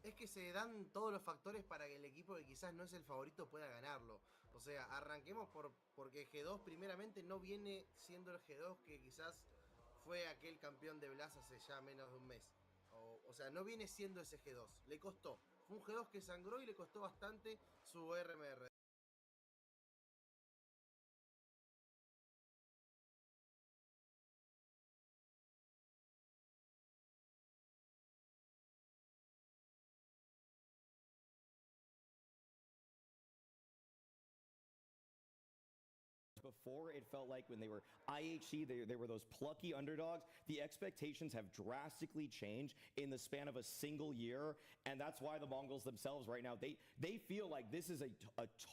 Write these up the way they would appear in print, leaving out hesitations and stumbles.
es que se dan todos los factores para que el equipo que quizás no es el favorito pueda ganarlo. O sea, arranquemos porque G2 primeramente no viene siendo el G2 que quizás fue aquel campeón de Blast hace ya menos de un mes. O sea, no viene siendo ese G2. Le costó. Fue un G2 que sangró y le costó bastante su RMR. Before, it felt like when they were IHC, they were those plucky underdogs. The expectations have drastically changed in the span of a single year, and that's why the Mongols themselves right now, they feel like this is a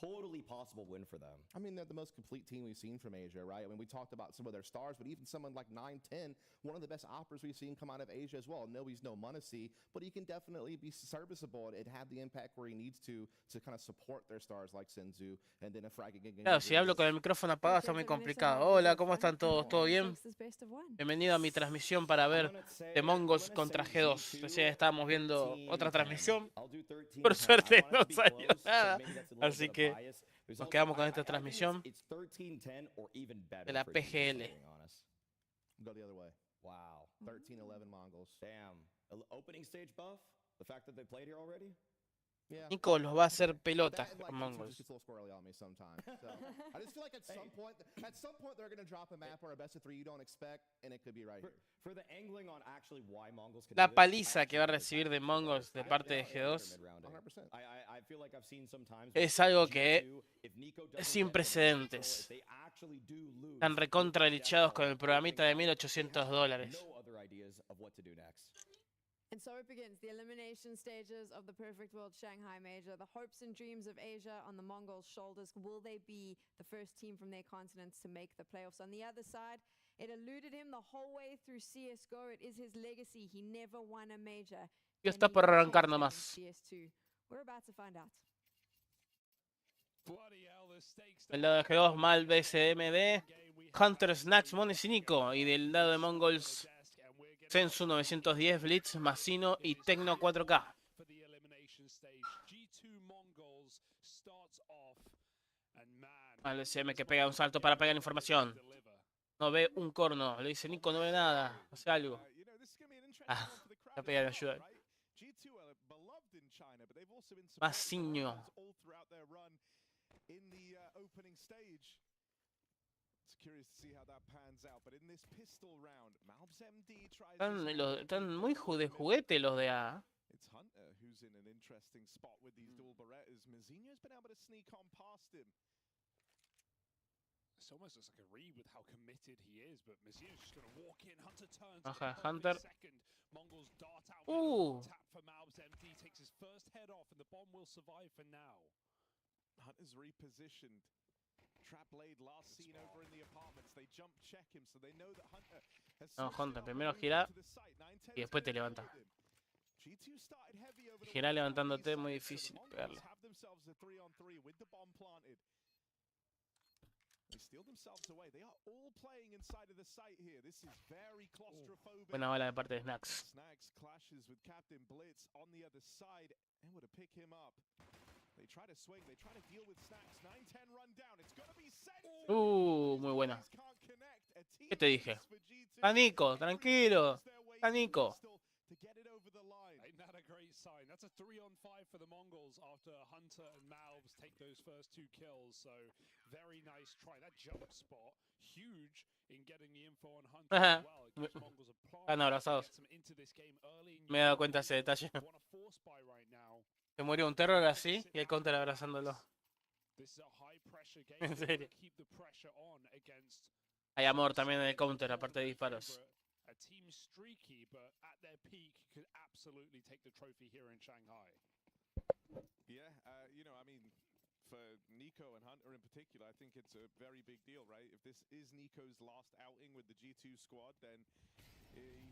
totally possible win for them. I mean, they're the most complete team we've seen from Asia, right? I mean, we talked about some of their stars, but even someone like 910, one of the best operas we've seen come out of Asia as well. No, he's no Muncie, but he can definitely be serviceable and have the impact where he needs to kind of support their stars like Senzu, and then a frag again. Claro, si hablo con el micrófono apagado está muy complicado. Hola, ¿cómo están todos? ¿Todo bien? Bienvenido a mi transmisión para ver de Mongols contra G2. Recién estábamos viendo otra transmisión. Por suerte no salió nada. Así que nos quedamos con esta transmisión de la PGL. Go the other way. Wow. 13-11 Mongols. Damn. Opening stage buff? The fact that they played here already? Yeah. Nico los va a hacer pelota That, like, con Mongols. gets a little squirrely on me sometimes. So I just feel like at some point they're going to drop a map or a best of 3 you don't expect, and it could be right here. For the angling on actually why Mongols can La do this, paliza que va a recibir de Mongols de parte de G2 100%. I feel like I've seen sometimes es algo que es sin precedentes. Están recontra lichados con el programita de $1800. no other ideas of what to do next. And so it begins, the elimination stages of the Perfect World Shanghai Major, the hopes and dreams of Asia on the Mongols' shoulders. Will they be the first team from their continents to make the playoffs? On the other side, it eluded him the whole way through CSGO. It is his legacy. He never won a major. Y está por arrancar nomás. CS2. We're about to find out. Del lado de G2, Mal, BSMD, Hunter, Snacks, Mones y Nico. Y del lado de Mongols, Sensu 910, Blitz, Masino y Tecno 4K. Al SM que pega un salto para pegar información. No ve un corno. Le dice Nico, no ve nada. Hace algo. Ah, la pega de ayuda. Masino. Están muy de juguete los de A. It's Hunter who's in an interesting spot with these dual Berettas. Mazinho's been able to sneak on past him. It's almost looks like a read with how committed he is, but Mazinho's just going to walk in. Hunter turns. Ajá, Hunter. Second. Mongols dart out. Tap for Malb's MD takes his first head off, and the bomb will survive for now. Hunter's repositioned. Trap blade last seen over in the apartments. They jump check him, so they know that Hunter has. No, Hunter, primero gira y después te levanta. Girar levantándote es muy difícil pegarle. Buena bala de parte de Snacks. Muy buena. ¿Qué te dije? A Nico, tranquilo. A Nico. Ain't that a great sign? That's a 3-on-5 for the Mongols after Hunter and Malbs take those first 2 kills. So very nice try. That jump spot, huge in getting the info on Hunter as well. It gives Mongols a Están abrazados. Me he dado cuenta de ese detalle. Se murió un terror así y el counter abrazándolo. En serio. Hay amor también en el counter, aparte de disparos. A team streaky, but at their peak could absolutely take the trophy here in Shanghai. Yeah, you know, I mean, for Nico and Hunter in particular, I think it's a very big deal, right? If this is Nico's last outing with the G2 squad, then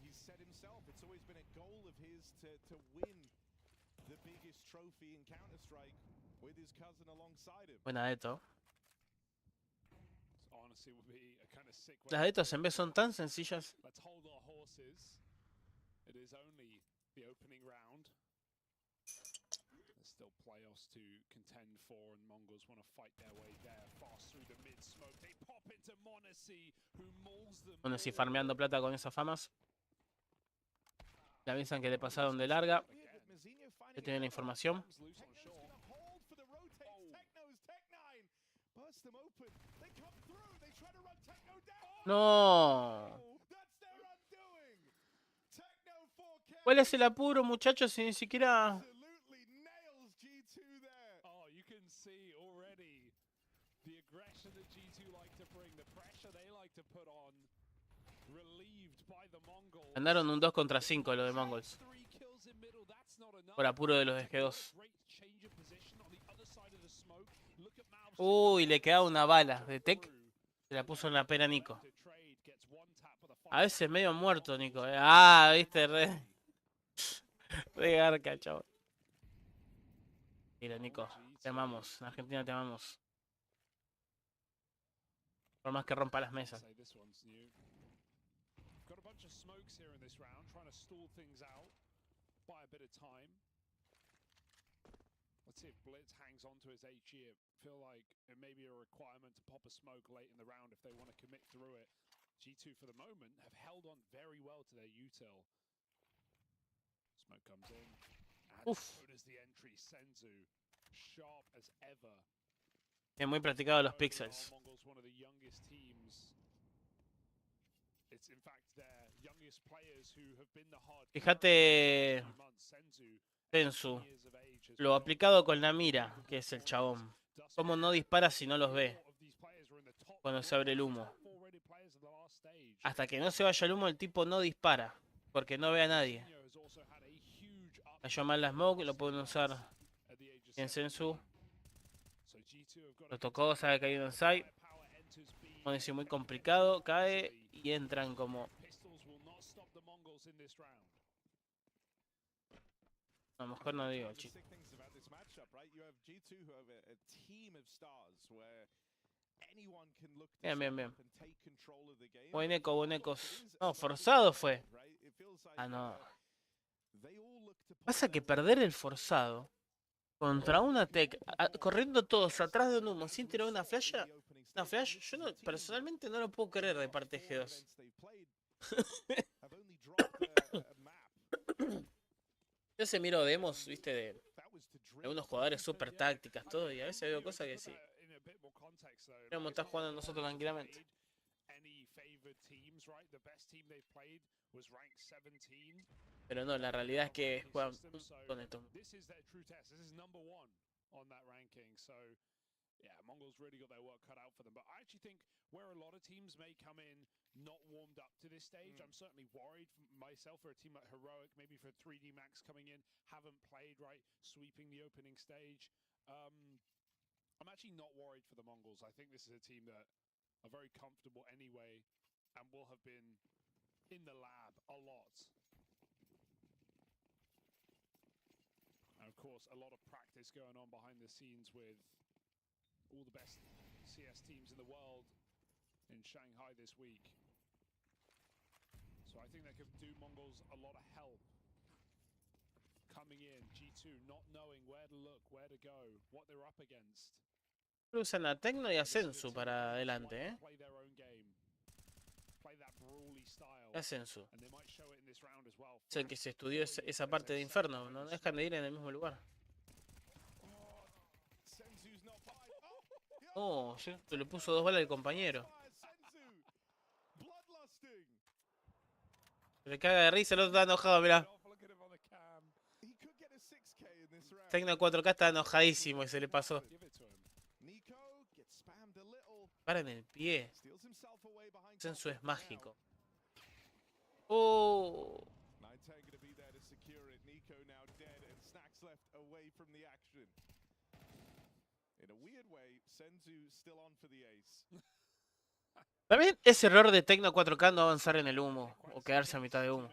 he's said himself, it's always been a goal of his to win the biggest trophy in Counter-Strike with his cousin alongside him. Buena de esto. Las de estos en vez son tan sencillas. Still playoffs to contend for, and Mongols want to fight their way there. Fast through the mid smoke, they pop into Monesi, who mauls them. Bueno, si farmeando plata con esas famas. Le avisan que le pasaron de larga. Que tienen la información. No. ¿Cuál es el apuro, muchachos? Si ni siquiera... Ganaron un 2 contra 5 los de Mongols. Por apuro de los de G2. Uy, le quedaba una bala de Tech. Se la puso en la pera Nico. A veces medio muerto, Nico. Ah, viste, re garca, chaval. Mira, Nico, te amamos. En Argentina te amamos. Por más que rompa las mesas. Let's see if Blitz hangs on to his HE. I feel like it may be a requirement to pop a smoke late in the round if they want to commit through it. G2 for the moment have held on very well to their util. Smoke comes in. And so does the entry. Senzu, sharp as ever. Es muy practicado los pixels. Mongols, one of the youngest teams. It's in fact their youngest players who have been the hard. Fíjate, Senzu, lo aplicado con la mira, que es el chabón. Cómo no dispara si no los ve. Cuando se abre el humo. Hasta que no se vaya el humo, el tipo no dispara. Porque no ve a nadie. Cayó mal la smoke, lo pueden usar en Senzu. Lo tocó, sabe que hay un onside. Monesi muy complicado, cae y entran como... A lo mejor no digo, chicos. Bien, bien, bien. Buen eco, buen ecos. No, forzado fue. Ah, no. Pasa que perder el forzado contra una tech, corriendo todos atrás de un humo sin tirar una flash, yo no, personalmente no lo puedo creer de parte de G2. Yo se miro demos, viste, de algunos jugadores super tácticas, todo, y a veces veo cosas que sí. Pero estás jugando nosotros tranquilamente. Pero no, la realidad es que juegan con esto. Yeah, Mongols really got their work cut out for them. But I actually think where a lot of teams may come in not warmed up to this stage, I'm certainly worried myself for a team like Heroic, maybe for 3D Max coming in, haven't played, right, sweeping the opening stage. I'm actually not worried for the Mongols. I think this is a team that are very comfortable anyway and will have been in the lab a lot. And of course, a lot of practice going on behind the scenes with all the best CS teams in the world in Shanghai this week. So I think that could do Mongols a lot of help. Coming in, G2 not knowing where to look, where to go, what they're up against. Usan a Tecno y a Senzu para adelante, ¿eh? Play their own game. Play that brawly style. A Senzu. And they might show it in this round as well. Es el que se estudió esa parte de Inferno, no dejan de ir en el mismo lugar. Oh, se le puso 2 balas al compañero. Se le caga de risa, el otro está enojado, mirá. Tecno 4K está enojadísimo y se le pasó. Para en el pie. Senzu es mágico. Oh. También es error de Tecno 4K no avanzar en el humo o quedarse a mitad de humo.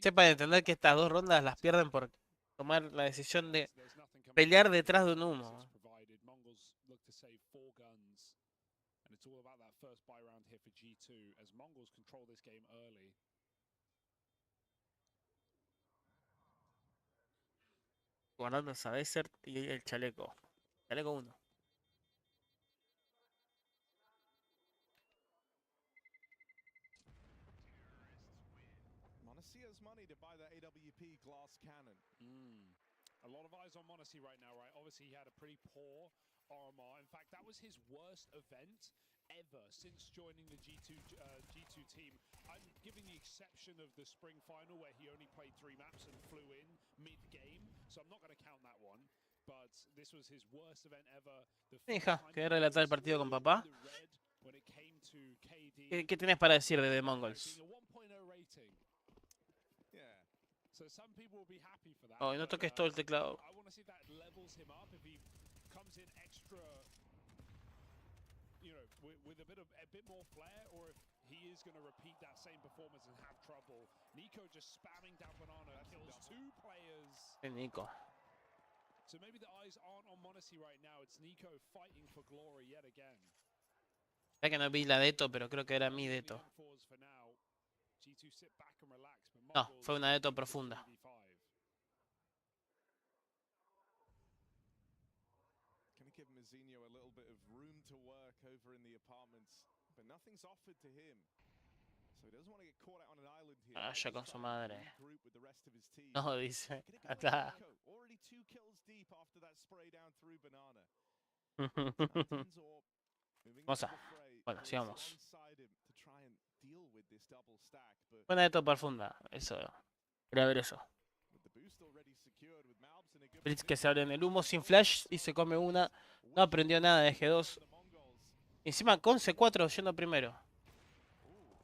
Sepan entender que estas 2 rondas las pierden por tomar la decisión de pelear detrás de un humo. It's all about that first buy round here for G2 as Mongols control this game early. Guardando a Desert y el chaleco. Chaleco 1. Monasia's money to buy that AWP glass cannon. A lot of eyes on Monasi right now, right? Obviously, he had a pretty poor RMR. In fact, that was his worst event ever since joining the G2 team. I'm giving the exception of the spring final where he only played 3 maps and flew in mid-game, so I'm not going to count that one. But this was his worst event ever. Hija, ¿querés relatar el partido con papá? ¿Qué tenés para decir de The Mongols? Oh, y no toques todo el teclado. With a bit more flair, or if he is going to repeat that same performance and have trouble. Nico just spamming down banana, kills 2 players. Nico. So maybe the eyes aren't on Monasi right now. It's Nico fighting for glory yet again. Ya que no vi la Deto, pero creo que era mi Deto. No, fue una Deto profunda. Give Mizinho a little bit of room to work over in the apartments, but nothing's offered to him. So he doesn't want to get caught out on an island here. Ya con su madre. No, dice. Acá. Already 2 kills deep after that spray down through banana. Vamos a. Bueno, sigamos. Buena Deto profunda. Eso. Quería ver eso. Blitz que se abre en el humo sin flash y se come una. No aprendió nada de G2. Encima con C4 yendo primero.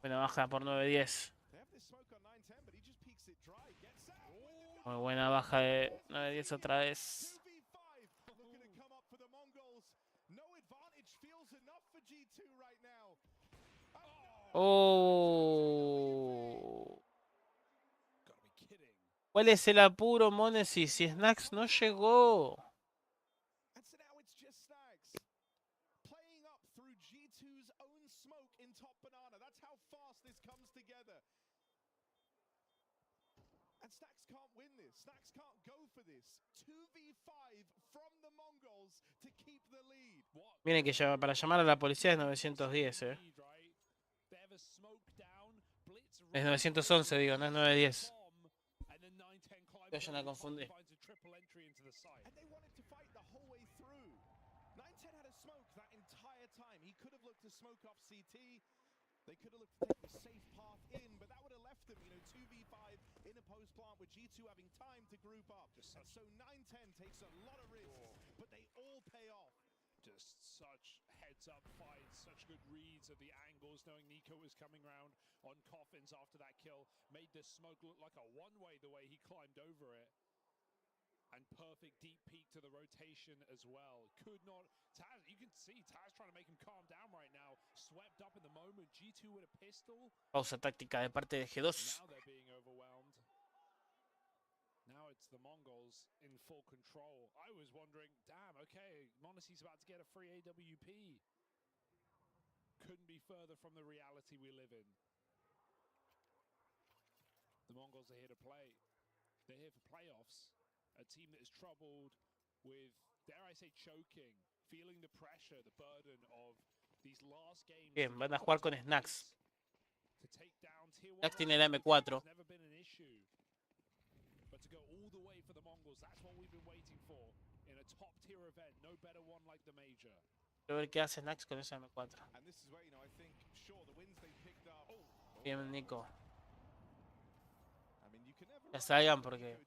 Buena baja por 9-10. Muy buena baja de 9-10 otra vez. Oh. ¿Cuál es el apuro, Monesi? Si Snax no llegó. Miren que para llamar a la policía es 910, Es 911, digo, no es 910. Que vayan a confundir. They could have looked to take the safe path in, but that would have left them, 2v5 in a post plant with G2 having time to group up. And so 9-10 takes a lot of risks, but they all pay off. Just such heads-up fights, such good reads of the angles, knowing Nico was coming round on coffins after that kill. Made the smoke look like a one-way the way he climbed over it. And perfect deep peek to the rotation as well. Could not... Taz, you can see Taz trying to make him calm down right now. Swept up in the moment. G2 with a pistol. Pausa táctica de parte de G2. Now they're being overwhelmed. Now it's the Mongols in full control. I was wondering, damn, okay, Monasi's about to get a free AWP. Couldn't be further from the reality we live in. The Mongols are here to play. They're here for playoffs. A team that is troubled with, dare I say, choking, feeling the pressure, the burden of these last games. Bien, van a jugar con Snax. Snax tiene la M4. Never been an issue. But to go all the way for the Mongols, that's what we've been waiting for in a top tier event. No better one like the major. Quiero ver qué hace Snax con esa M4. Bien, Nico. Ya salgan porque...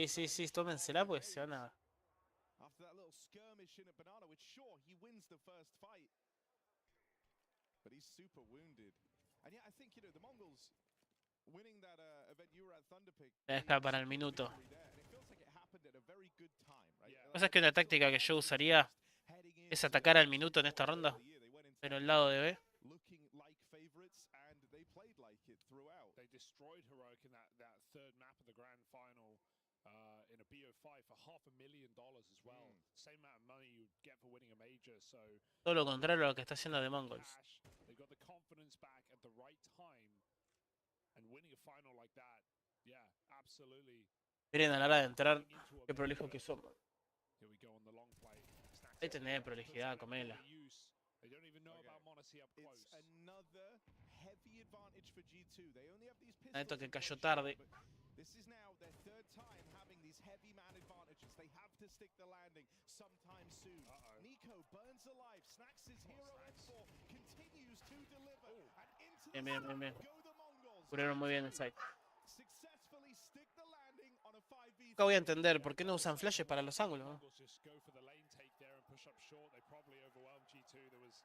Sí, tómensela pues se van a... Deja para el minuto. ¿Cosa es que una táctica que yo usaría es atacar al minuto en esta ronda? Pero el lado de B. qualify for $500,000 as well. Same amount of money you'd get for winning a major. So Todo lo contrario a lo que está haciendo The Mongols. they've got the confidence back at the right time, and winning a final like that, yeah, absolutely. Miren a la hora de entrar, qué prolijo que son. Here we go on the long play. Ahí tenés prolijidad, comela. They don't even know about Monacy up close. It's another heavy advantage for G2. They only have these pistols. Esto que cayó tarde. This is now their third time having these heavy man advantages. They have to stick the landing sometime soon. Nico burns alive. Snax is hero X4 continues to deliver. And into the Bien. go the Mongols. Cubrieron muy bien el site. Successfully stick the landing on a 5v3. Nunca voy a entender por qué no usan flashes para los ángulos, ¿no? Mongols just go for the lane take there and push up short. They probably overwhelmed G2. There was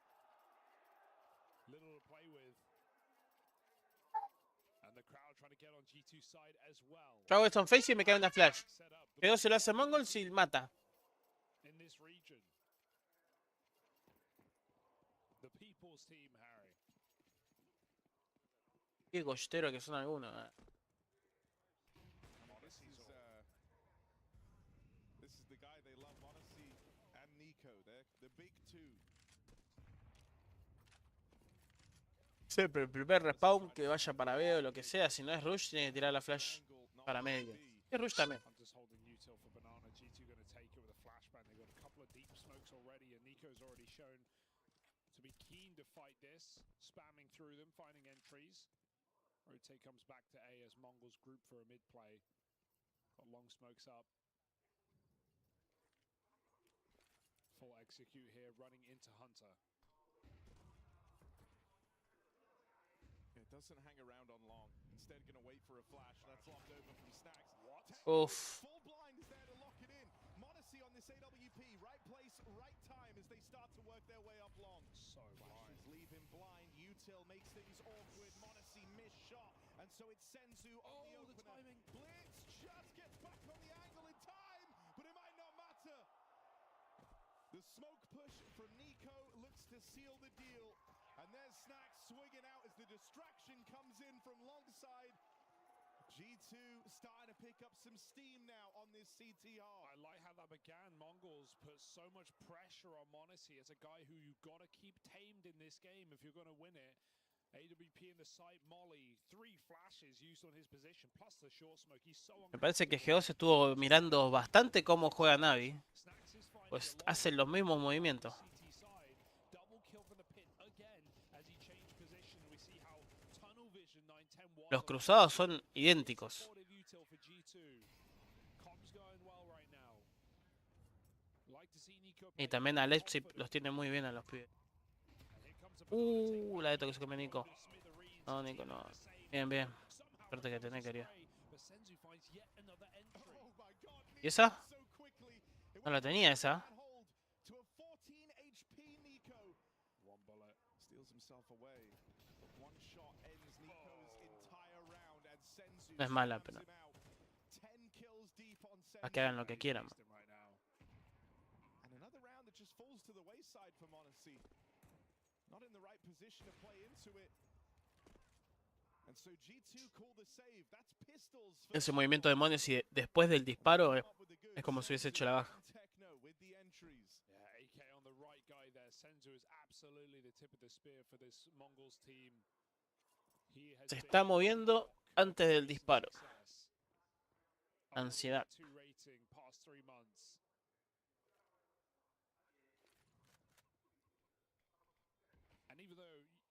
little to play with. And the crowd trying to get on G2 side as well. Yo hago esto en face y me cae una flash. Quedó se lo hace Mongols y mata. In this region. The people's team, Harry. Qué gostero que son algunos. This is the guy they love, Monacy and Nico. They're the big two. Sí, pero el primer respawn que vaya para B o lo que sea, si no es rush, tiene que tirar la flash para medio. Y rush también. I'm just holding util for banana. G2 going to take it with a flashbang. They've got a couple of deep smokes already, and Nico's already shown to be keen to fight this, spamming through them, finding entries. Rotate comes back to A as Mongols group for a mid play. Got long smokes up. Full execute here, running into Hunter. It doesn't hang around on long. Instead, going to wait for a flash. That's locked over from Snax. What? Oof. Full blind is there to lock it in. Monacy on this AWP. Right place, right time as they start to work their way up long. So blind. Leave him blind. Util makes things awkward. Monacy missed shot. And so it's Senzu on the opener. Timing. Blitz just gets back on the angle in time, but it might not matter. The smoke push from Nico looks to seal the deal. And there's Snax swinging out as the distraction comes in from long side. G2 starting to pick up some steam now on this CT hard. I like how that began. Mongols put so much pressure on Monacy as a guy who you've got to keep tamed in this game if you're going to win it. AWP in the site, Molly, 3 flashes used on his position, plus the short smoke. He's so Me parece que G2 estuvo mirando bastante cómo juega Navi. Pues hacen los mismos movimientos. Los cruzados son idénticos. Y también a Leipzig los tiene muy bien a los pibes. La de esto que se come Nico. No, Nico, no. Bien. Suerte que tenés, querido. ¿Y esa? No la tenía esa. No es mala, pero a que hagan lo que quieran. Ese movimiento de Monacy después del disparo es como si hubiese hecho la baja. Se está moviendo antes del disparo. Ansiedad.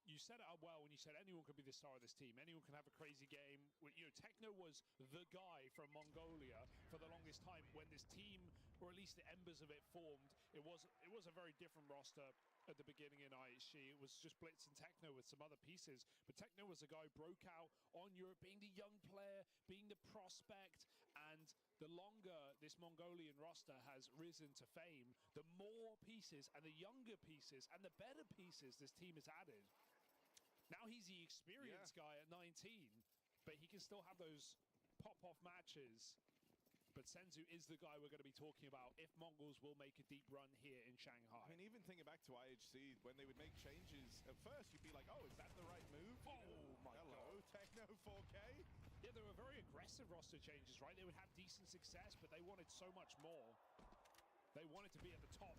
You set it up well when you said anyone could be the star of this team. Anyone can have a crazy game. You know, Techno was the guy from Mongolia for the longest time when this team, or at least the embers of it, formed. It was a very different roster at the beginning in IHG. It was just Blitz and Techno with some other pieces. But Techno was the guy who broke out on Europe, being the young player, being the prospect. And the longer this Mongolian roster has risen to fame, the more pieces and the younger pieces and the better pieces this team has added. Now he's the experienced guy at 19, but he can still have those pop-off matches. But Senzu is the guy we're going to be talking about if Mongols will make a deep run here in Shanghai. I mean, even thinking back to IHC, when they would make changes, at first you'd be like, oh, is that the right move? Oh, my God. Techno 4K. Yeah, they were very aggressive roster changes, right? They would have decent success, but they wanted so much more. They wanted to be at the top,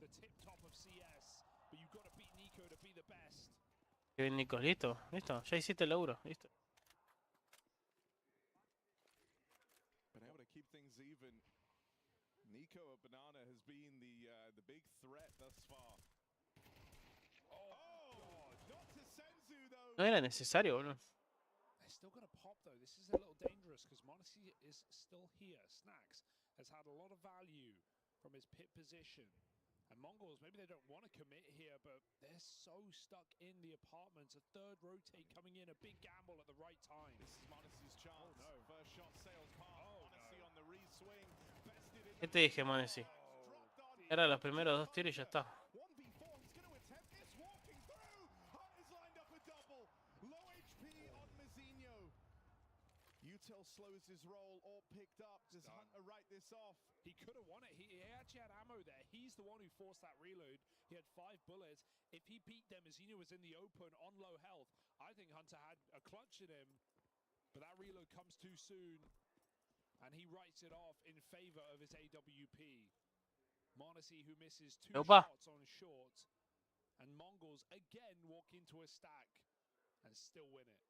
the tip top of CS, but you've got to beat Nico to be the best. Qué bien, Nico. Listo, listo. Ya hiciste el euro. Listo. Been able to keep things even. Nico at Banana has been the big threat thus far. Oh, not to Senzu though. No era necesario, boludo. They're still going to pop though. This is a little dangerous because Monacy is still here. Snax has had a lot of value from his pit position. And Mongols, maybe they don't want to commit here, but they're so stuck in the apartments. A third rotate coming in, a big gamble at the right time. This is Monacy's chance. Oh, no. First shot sails past. Monacy on the re-swing. Bested in ¿Qué te dije, Monesi? Era los primeros 2 tiros y ya está. 1v4, he's going to attempt this, walking through. Hunt has lined up a double. Low HP on Mazinho. Util slows his roll, all picked up. Does Hunter write this off? He could have won it. He actually had ammo there. He's the one who forced that reload. He had 5 bullets. If he beat them, Mazinho was in the open on low health. I think Hunter had a clutch in him, but that reload comes too soon, and he writes it off in favor of his AWP. Monacy, who misses 2 shots on short, and Mongols again walk into a stack and still win it.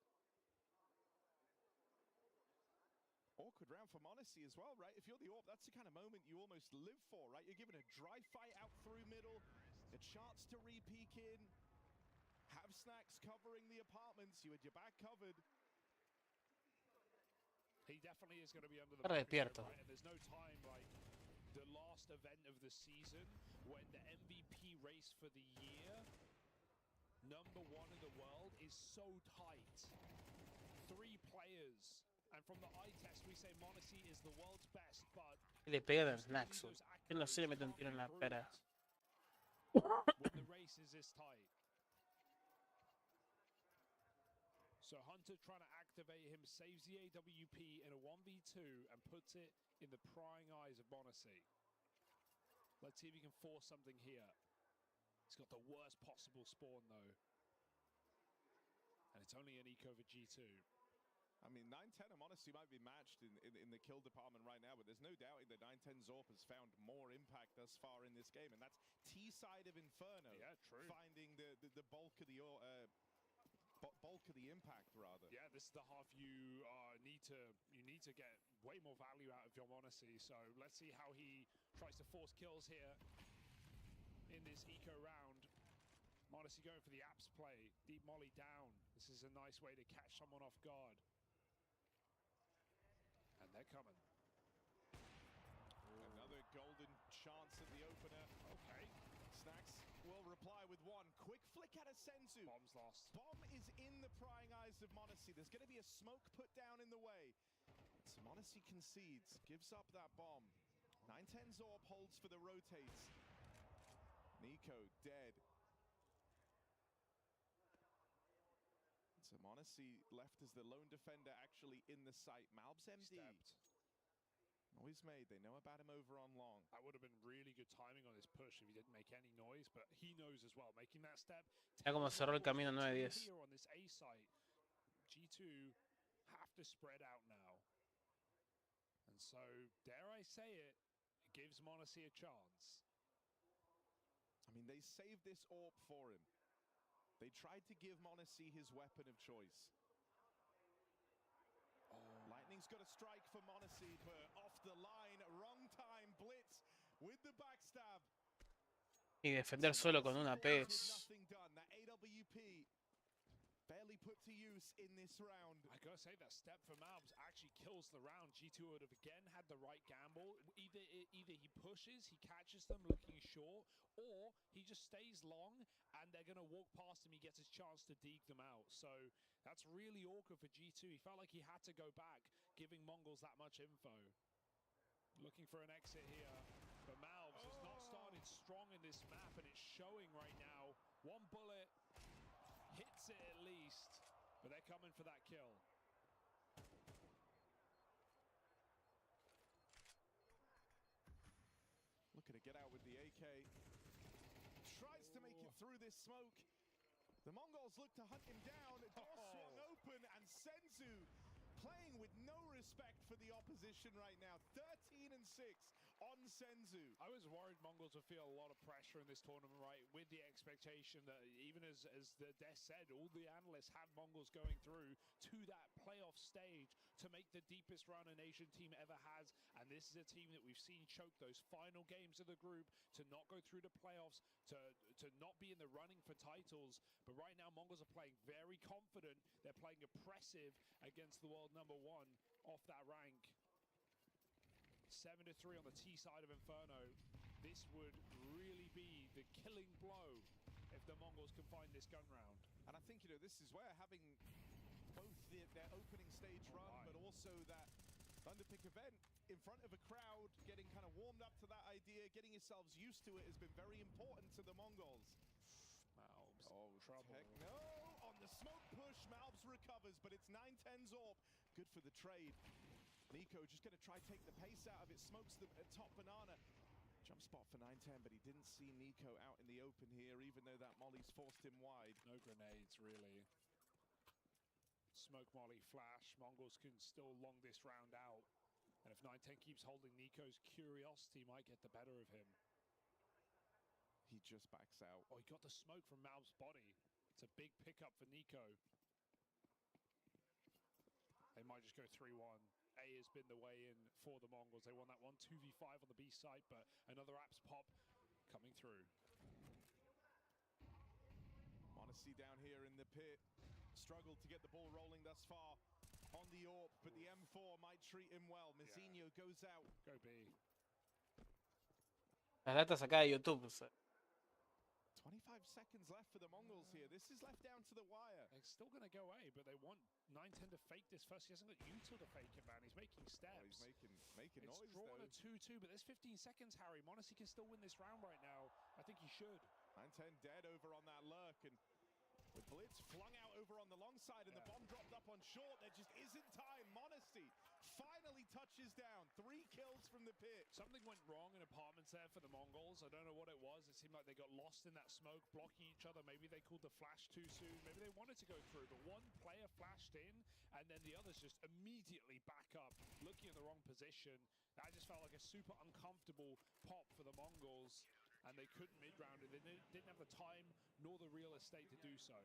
Awkward round for Monacy as well, right? If you're the AWP, that's the kind of moment you almost live for, right? You're given a dry fight out through middle, a chance to re-peek in, have Snacks covering the apartments. You had your back covered. He definitely is going to be under the microscope, right? And there's no time like the last event of the season when the MVP race for the year, #1 in the world, is so tight. 3 players. And from the eye test, we say Monacy is the world's best, but Le pegan al Snax. Que no se le mete un tiro en la cara. when the race is this tight. So Hunter trying to activate him, saves the AWP in a 1v2 and puts it in the prying eyes of Monacy. Let's see if he can force something here. He's got the worst possible spawn though. And it's only an eco for G2. I mean, 9-10 and Monacy might be matched in the kill department right now, but there's no doubting that 9-10 Zorp has found more impact thus far in this game, and that's T-side of Inferno. Yeah, true. Finding the bulk of the impact, rather. Yeah, this is the half you need to get way more value out of your Monacy. So let's see how he tries to force kills here in this eco round. Monacy going for the apps play, deep molly down. This is a nice way to catch someone off guard. And they're coming. Another golden chance at the opener. Okay. Snacks will reply with 1. Quick flick out of Senzu. Bomb's lost. Bomb is in the prying eyes of Monacy. There's going to be a smoke put down in the way. So Monacy concedes, gives up that bomb. 9-10 Zorp holds for the rotates. Nico dead. So Monacy left as the lone defender actually in the site. Malb's MD. Noise made. They know about him over on long. That would have been really good timing on his push if he didn't make any noise, but he knows as well. Making that step. Ya como cerró el camino 9-10. Here on this A site, G2 have to spread out now. And so, dare I say it, it gives Monacy a chance. I mean, they saved this AWP for him. They tried to give Monacy his weapon of choice. Lightning's got a strike for Monacy, but off the line, wrong time, blitz with the backstab. Y defender solo con una P es... Nothing done. That AWP barely put to use in this round. I gotta say that step for Malbs actually kills the round. G2 would have again had the right gamble. Either he pushes, he catches them looking short, or he just stays long and they're gonna walk past him. He gets his chance to deke them out. So that's really awkward for G2. He felt like he had to go back, giving Mongols that much info. Looking for an exit here, but Malbs has not started strong in this map, and it's showing right now. 1 bullet. Hits it at least, but they're coming for that kill. Looking to get out with the AK. Tries to make it through this smoke. The Mongols look to hunt him down. The door swung open, and Senzu playing with no respect for the opposition right now. 13-6 on Senzu. I was worried Mongols would feel a lot of pressure in this tournament, right? With the expectation that even as the Des said, all the analysts had Mongols going through to that playoff stage to make the deepest run an Asian team ever has. And this is a team that we've seen choke those final games of the group, to not go through the playoffs, to not be in the running for titles. But right now, Mongols are playing very confident. They're playing oppressive against the world #1 off that rank. 7-3 on the T side of Inferno. This would really be the killing blow if the Mongols can find this gun round. And I think, this is where having both their opening stage run, but also that underpick event in front of a crowd, getting kind of warmed up to that idea, getting yourselves used to it has been very important to the Mongols. Malbs, trouble. Techno on the smoke push. Malbs recovers, but it's 9-10 Zorp. Good for the trade. Nico just going to try take the pace out of it. Smokes them at top banana. Jump spot for 9-10, but he didn't see Nico out in the open here, even though that molly's forced him wide. No grenades, really. Smoke molly flash. Mongols can still long this round out. And if 9-10 keeps holding, Nico's curiosity might get the better of him. He just backs out. Oh, he got the smoke from Malb's body. It's a big pickup for Nico. They might just go 3-1. A has been the way in for the Mongols. They won that one 2v5 on the B side, but another apps pop coming through. Monacy down here in the pit. Struggled to get the ball rolling thus far on the AWP, but the M4 might treat him well. Mizinho goes out. Go B. Las datas acá de YouTube. 25 seconds left for the Mongols here. This is left down to the wire. They're still going to go A, but they want 9-10 to fake this first. He hasn't got util to fake it, man. He's making steps. Oh, he's making it's noise, drawn though. a 2-2, but there's 15 seconds, Harry. Monacy can still win this round right now. I think he should. 9-10 dead over on that lurk, and with Blitz flung out over on the long side, and the bomb dropped up on short. There just isn't time. Monacy finally touches down. 3 kills from the pit. Something went wrong in apartments there for the Mongols. I don't know what it was. It seemed like they got lost in that smoke, blocking each other. Maybe they called the flash too soon. Maybe they wanted to go through, but one player flashed in, and then the others just immediately back up, looking in the wrong position. That just felt like a super uncomfortable pop for the Mongols, and they couldn't mid-round it. They didn't have the time nor the real estate to do so.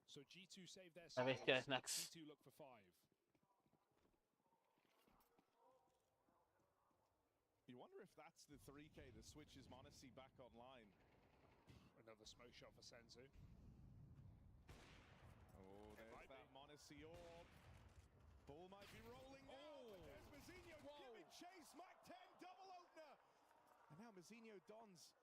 So G2 saved their La bestia de souls. Snacks. G2 look for 5. You wonder if that's the 3K that switches Monacy back online. Another smoke shot for Senzu. Oh, there's that Monacy orb. Ball might be rolling now, but there's Mizinho giving chase. Mac 10 double opener. And now Mizinho dons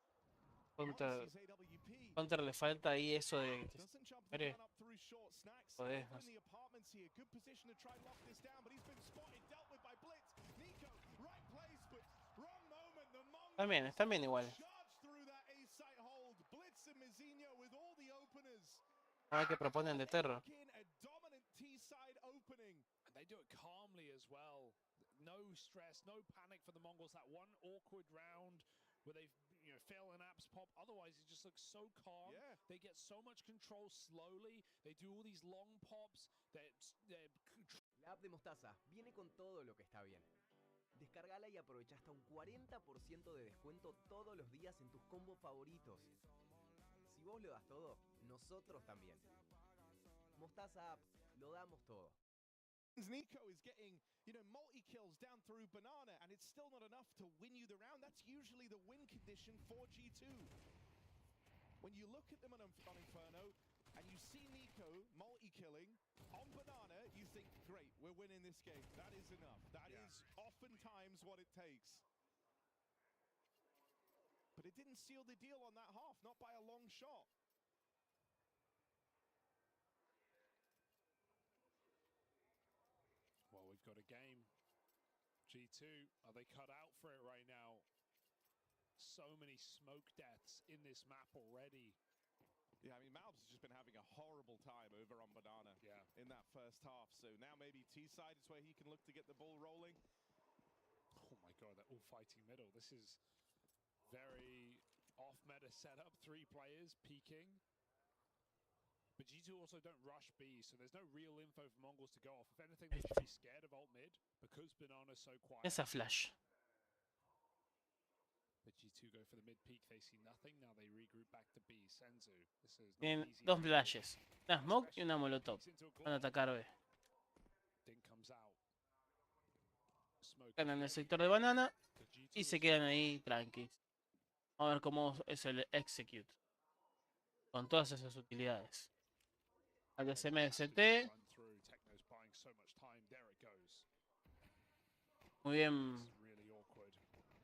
Counter, Monacy's AWP. Counter le falta ahí eso de que Doesn't jump the Mire. gun up through short. Snacks Joder, in the apartments here. Good position to try and lock this down, but he's been spotted, dealt with by Blitz. Nico, right place, but wrong moment. The Mongols están bien igual. charge through that A site hold. Blitz and Mizinho with all the openers. A ver qué proponen de Terror. In a dominant T-side opening. And they do it calmly as well. No stress, no panic for the Mongols. That one awkward round where they fail an apps pop. Otherwise, it just looks so calm. Yeah. They get so much control slowly. They do all these long pops. La app de Mostaza viene con todo lo que está bien. Descargala y aprovecha hasta un 40% de descuento todos los días en tus combos favoritos. Si vos lo das todo, nosotros también. Mostaza App, lo damos todo. Nico is getting, multi-kills down through Banana, and it's still not enough to win you the round. That's usually the win condition for G2. When you look at them on Inferno, and you see Nico multi-killing on Banana, you think, great, we're winning this game. That is enough. That is oftentimes what it takes. But it didn't seal the deal on that half, not by a long shot. Well, we've got a game. G2, are they cut out for it right now? So many smoke deaths in this map already. Yeah, I mean, Malbs has just been having a horrible time over on Banana in that first half. So now maybe T-side is where he can look to get the ball rolling. Oh my god, they're all fighting middle. This is very off-meta setup. 3 players peeking. But G2 also don't rush B, so there's no real info for Mongols to go off. If anything, they should be scared of alt mid because Banana's so quiet. Esa flash. But G2 go for the mid peak, they see nothing. Now they regroup back to B. Senzu, this is not Tienen easy. dos flashes. Una smoke y una molotov. Van a atacar B. Ding comes out. Smoke. Ganan el sector de banana y se quedan ahí tranqui. Vamos a ver cómo es el execute. Con todas esas utilidades. Al SMST. Muy bien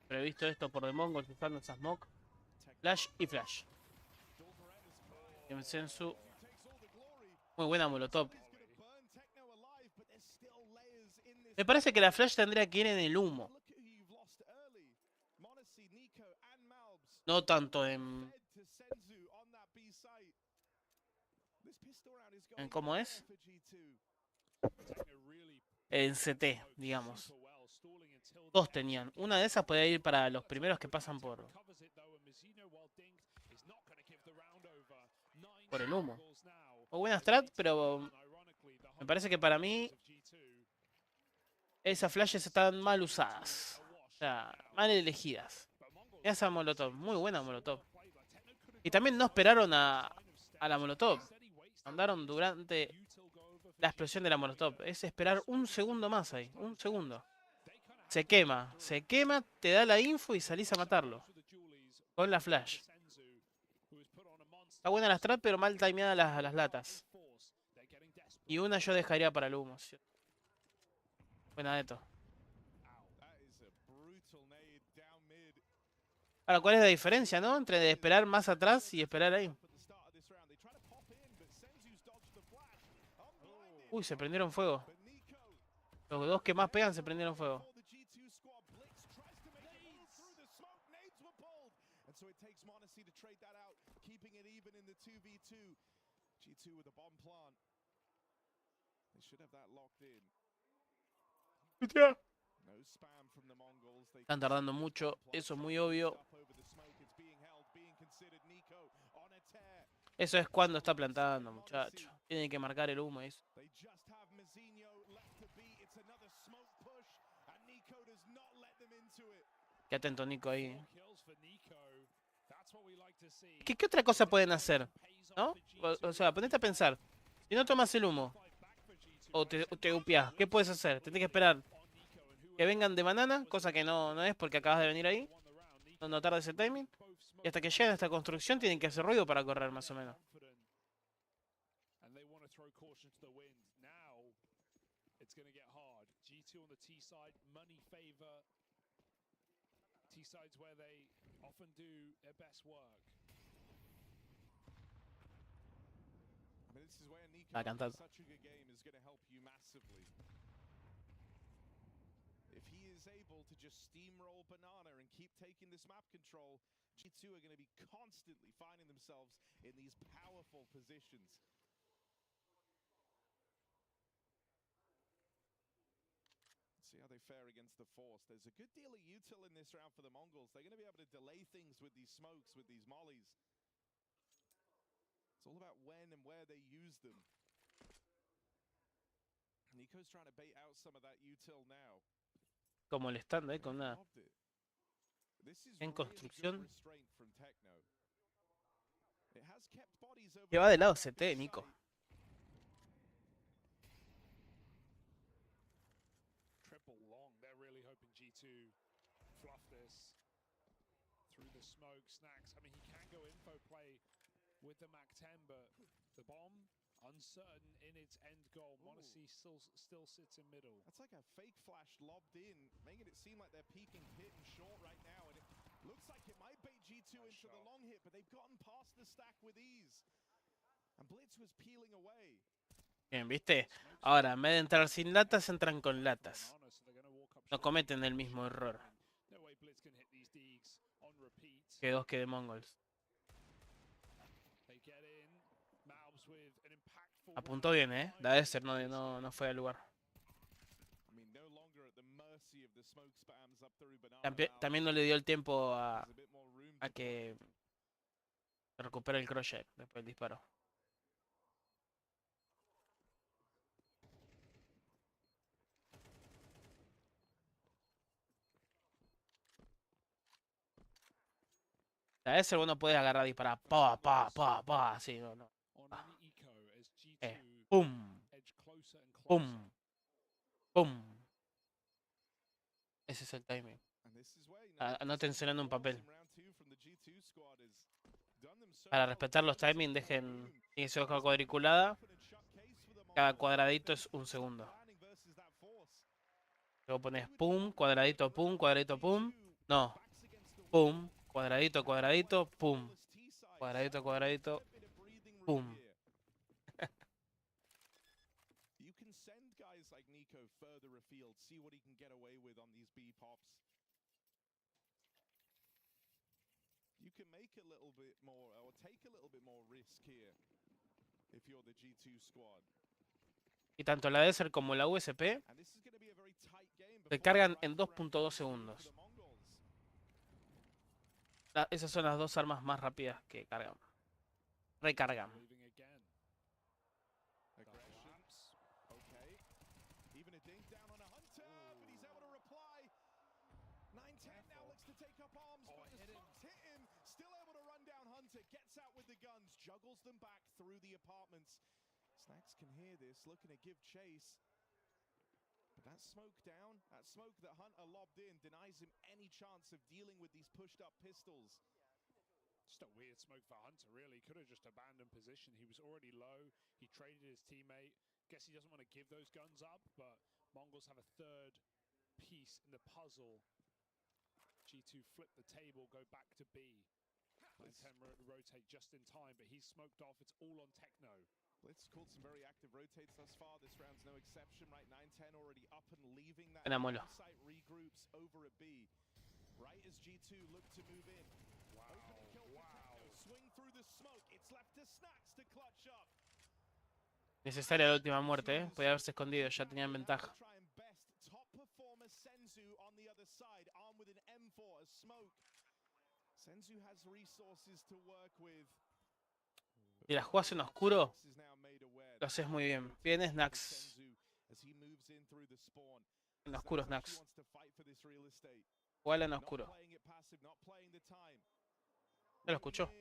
previsto esto por The Mongols usando esa smoke. Flash y flash. Sensu. Muy buena molotov. Me parece que la flash tendría que ir en el humo. No tanto en cómo es. En CT, digamos. Dos tenían. Una de esas puede ir para los primeros que pasan por el humo. O buena strat, pero me parece que para mí esas flashes están mal usadas. O sea, mal elegidas. Esa molotov, muy buena molotov. Y también no esperaron a la molotov. Andaron durante la explosión de la molotov. Es esperar un segundo más ahí. Un segundo. Se quema, te da la info y salís a matarlo. Con la flash. Está buena la strat, pero mal timeada las latas. Y una yo dejaría para el humo. Buena esto. Ahora, ¿cuál es la diferencia, no? Entre esperar más atrás y esperar ahí. Uy, se prendieron fuego. Los dos que más pegan se prendieron fuego. Están tardando mucho, eso es muy obvio. Eso es cuando está plantando, muchachos. Tienen que marcar el humo. Eso. Qué atento Nico ahí. ¿Qué otra cosa pueden hacer? ¿No? O sea, ponete a pensar. Si no tomas el humo o te upias, ¿qué puedes hacer? Tienes que esperar que vengan de banana, cosa que no es porque acabas de venir ahí. No tarda ese timing. Y hasta que lleguen a esta construcción tienen que hacer ruido para correr más o menos. Va cantando. If he is able to just steamroll Banana and keep taking this map control, G2 are going to be constantly finding themselves in these powerful positions. See how they fare against the Force. There's a good deal of util in this round for the Mongols. They're going to be able to delay things with these smokes, with these mollies. It's all about when and where they use them. Nico's trying to bait out some of that util now. Como molestando, con una en construcción. Que va del lado CT, Nico. Triple long. They're really hoping G2 fluff this through the smoke. Snacks. I mean, he can go info play with the Mac 10, but the bomb uncertain in its end goal. Monacy still sits in middle. That's like a fake flash lobbed in, making it seem like they're peeking pit and short right now, and it looks like it might bait G2 into the long hit, but they've gotten past the stack with ease. And Blitz was peeling away. Bien, ¿viste? Ahora, en vez de entrar sin latas, entran con latas. No cometen el mismo error que dos que de Mongols. Apuntó bien, ¿eh? La Desert no fue al lugar. También no le dio el tiempo a que recupere el crochet después del disparo. La Desert vos no podés agarrar y disparar. Pa, pa, pa, pa. Así, no, no. Pa. Pum. Pum. Pum. Ese es el timing. Anótenselo en un papel. Para respetar los timings, dejen. Tiene que ser hoja cuadriculada. Cada cuadradito es un segundo. Luego pones pum, cuadradito, pum, cuadradito, pum. No. Pum, cuadradito, cuadradito, pum. Cuadradito, cuadradito, pum. You can send guys like Nico further afield, see what he can get away with on these B pops. You can make a little bit more, or take a little bit more risk here if you're the G2 squad. Y tanto la Desert como la USP And this is going to be a very tight game. se cargan en 2.2 segundos. Esas son las dos armas más rápidas que cargan. Recargan. Gets out with the guns, juggles them back through the apartments. Snax can hear this, looking to give chase. But that smoke down, that smoke that Hunter lobbed in, denies him any chance of dealing with these pushed up pistols. Just a weird smoke for Hunter, really. Could have just abandoned position. He was already low. He traded his teammate. Guess he doesn't want to give those guns up, but Mongols have a third piece in the puzzle. G2 flip the table, go back to B. 9-10 rotate just in time, but he's smoked off. It's all on Techno. Blitz called some very active rotates thus far. This round's no exception, right? 9-10 already up and leaving that site regroups over a B. Right as G2 look to move in. Wow, wow. Swing through the smoke. It's left to Snax to clutch up. Necesaria la última muerte, ¿eh? Podía haberse escondido, ya tenían ventaja. Top performer Senzu on the other side, armed with an M4 as smoke. Senzu has resources to work with. Si la jugás en oscuro, lo haces muy bien. Bien, Snax. En oscuro, Snax. Igual en oscuro. ¿Ya lo escuchó?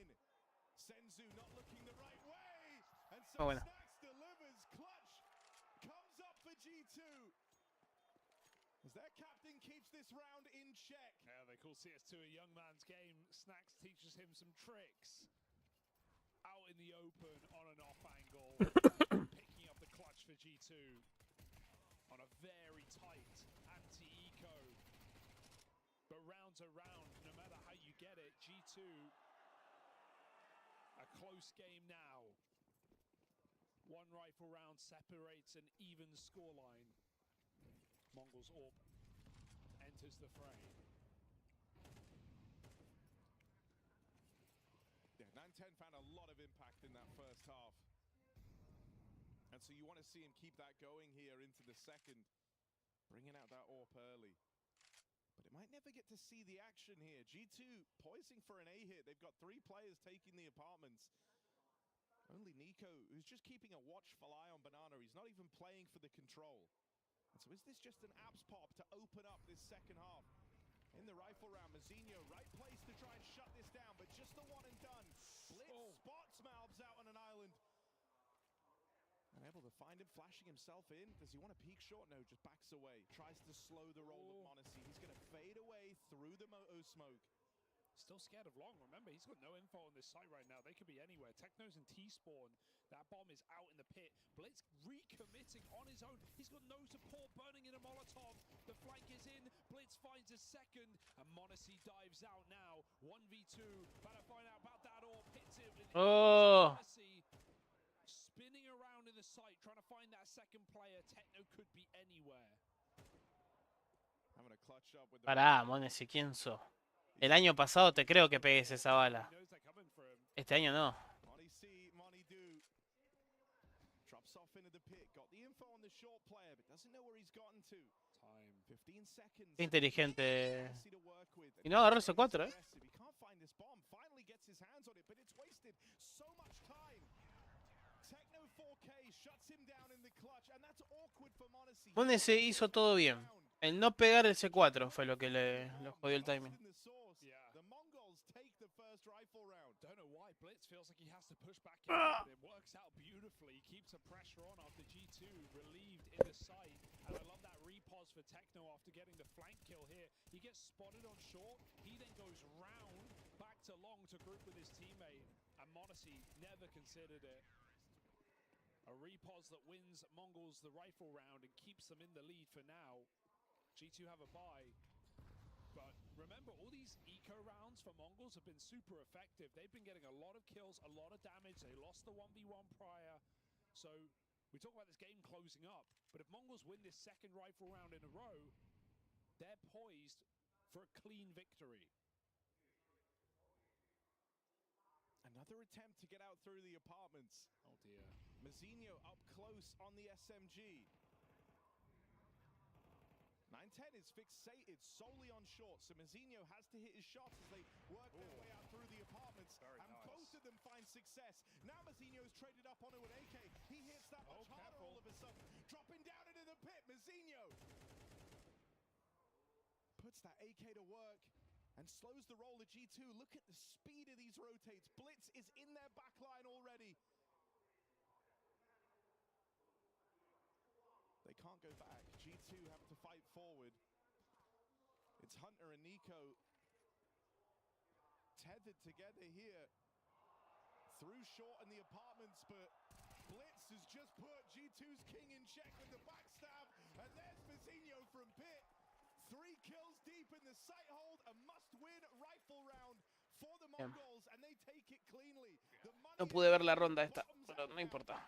Muy buena. As their captain keeps this round in check. Yeah, they call CS2 a young man's game. Snax teaches him some tricks. Out in the open, on and off angle. Picking up the clutch for G2. On a very tight anti-eco. But round to round, no matter how you get it, G2, a close game now. One rifle round separates an even scoreline. Mongols Orb enters the fray. Yeah, 9-10 found a lot of impact in that first half. And so you want to see him keep that going here into the second. Bringing out that AWP early. But it might never get to see the action here. G2 poising for an A hit. They've got 3 players taking the apartments. Only Nico, who's just keeping a watchful eye on Banana. He's not even playing for the control. So is this just an apps pop to open up this second half? In the rifle round, Mazinho, right place to try and shut this down, but just the one and done. Blitz spots Malbs out on an island. And able to find him, flashing himself in. Does he want to peek short? No, just backs away. Tries to slow the roll of Monacy. He's going to fade away through the Moto smoke. Still scared of long. Remember, he's got no info on this site right now. They could be anywhere. Techno's in T-spawn. That bomb is out in the pit. Blitz recommitting on his own. He's got no support, burning in a Molotov. The flank is in. Blitz finds a second. And Monacy dives out now. 1v2. Better find out about that or hits it. Monacy spinning around in the site, trying to find that second player. Techno could be anywhere. Having a clutch up with the Pará, Monacy, ¿quién sos? El año pasado te creo que pegues esa bala. Este año no. Qué inteligente. Y no agarró ese 4, ¿eh? Monacy hizo todo bien. El no pegar el C4 fue lo que le jodió el timing. Mongols take the first rifle round. Don't know why Blitz feels like he has to push back in, but it works out beautifully. He keeps the pressure on after G2 relieved in the sight. And I love that repause for Techno after getting the flank kill here. He gets spotted on short. He then goes round back to long to group with his teammate. And Monacy never considered it. A repause that wins Mongols the rifle round and keeps them in the lead for now. G2 have a bye. But remember, all these eco rounds for Mongols have been super effective. They've been getting a lot of kills, a lot of damage. They lost the 1v1 prior. So we talk about this game closing up. But if Mongols win this second rifle round in a row, they're poised for a clean victory. Another attempt to get out through the apartments. Oh dear. Mazinho up close on the SMG. 910 is fixated solely on short, so Mazinho has to hit his shots as they work their way out through the apartments. Both of them find success. Now Mazinho's traded up onto an AK. He hits that much harder all of a sudden. Dropping down into the pit, Mazinho puts that AK to work and slows the roll of G2. Look at the speed of these rotates. Blitz is in their backline already. They can't go back. G2 have to fight forward. It's Hunter and Nico tethered together here through short in the apartments, but Blitz has just put G2's king in check with the backstab, and there's Mazinho from pit. 3 kills deep in the sight hold, a must-win rifle round for the Mongols, and they take it cleanly. No pude ver la ronda esta, pero no importa.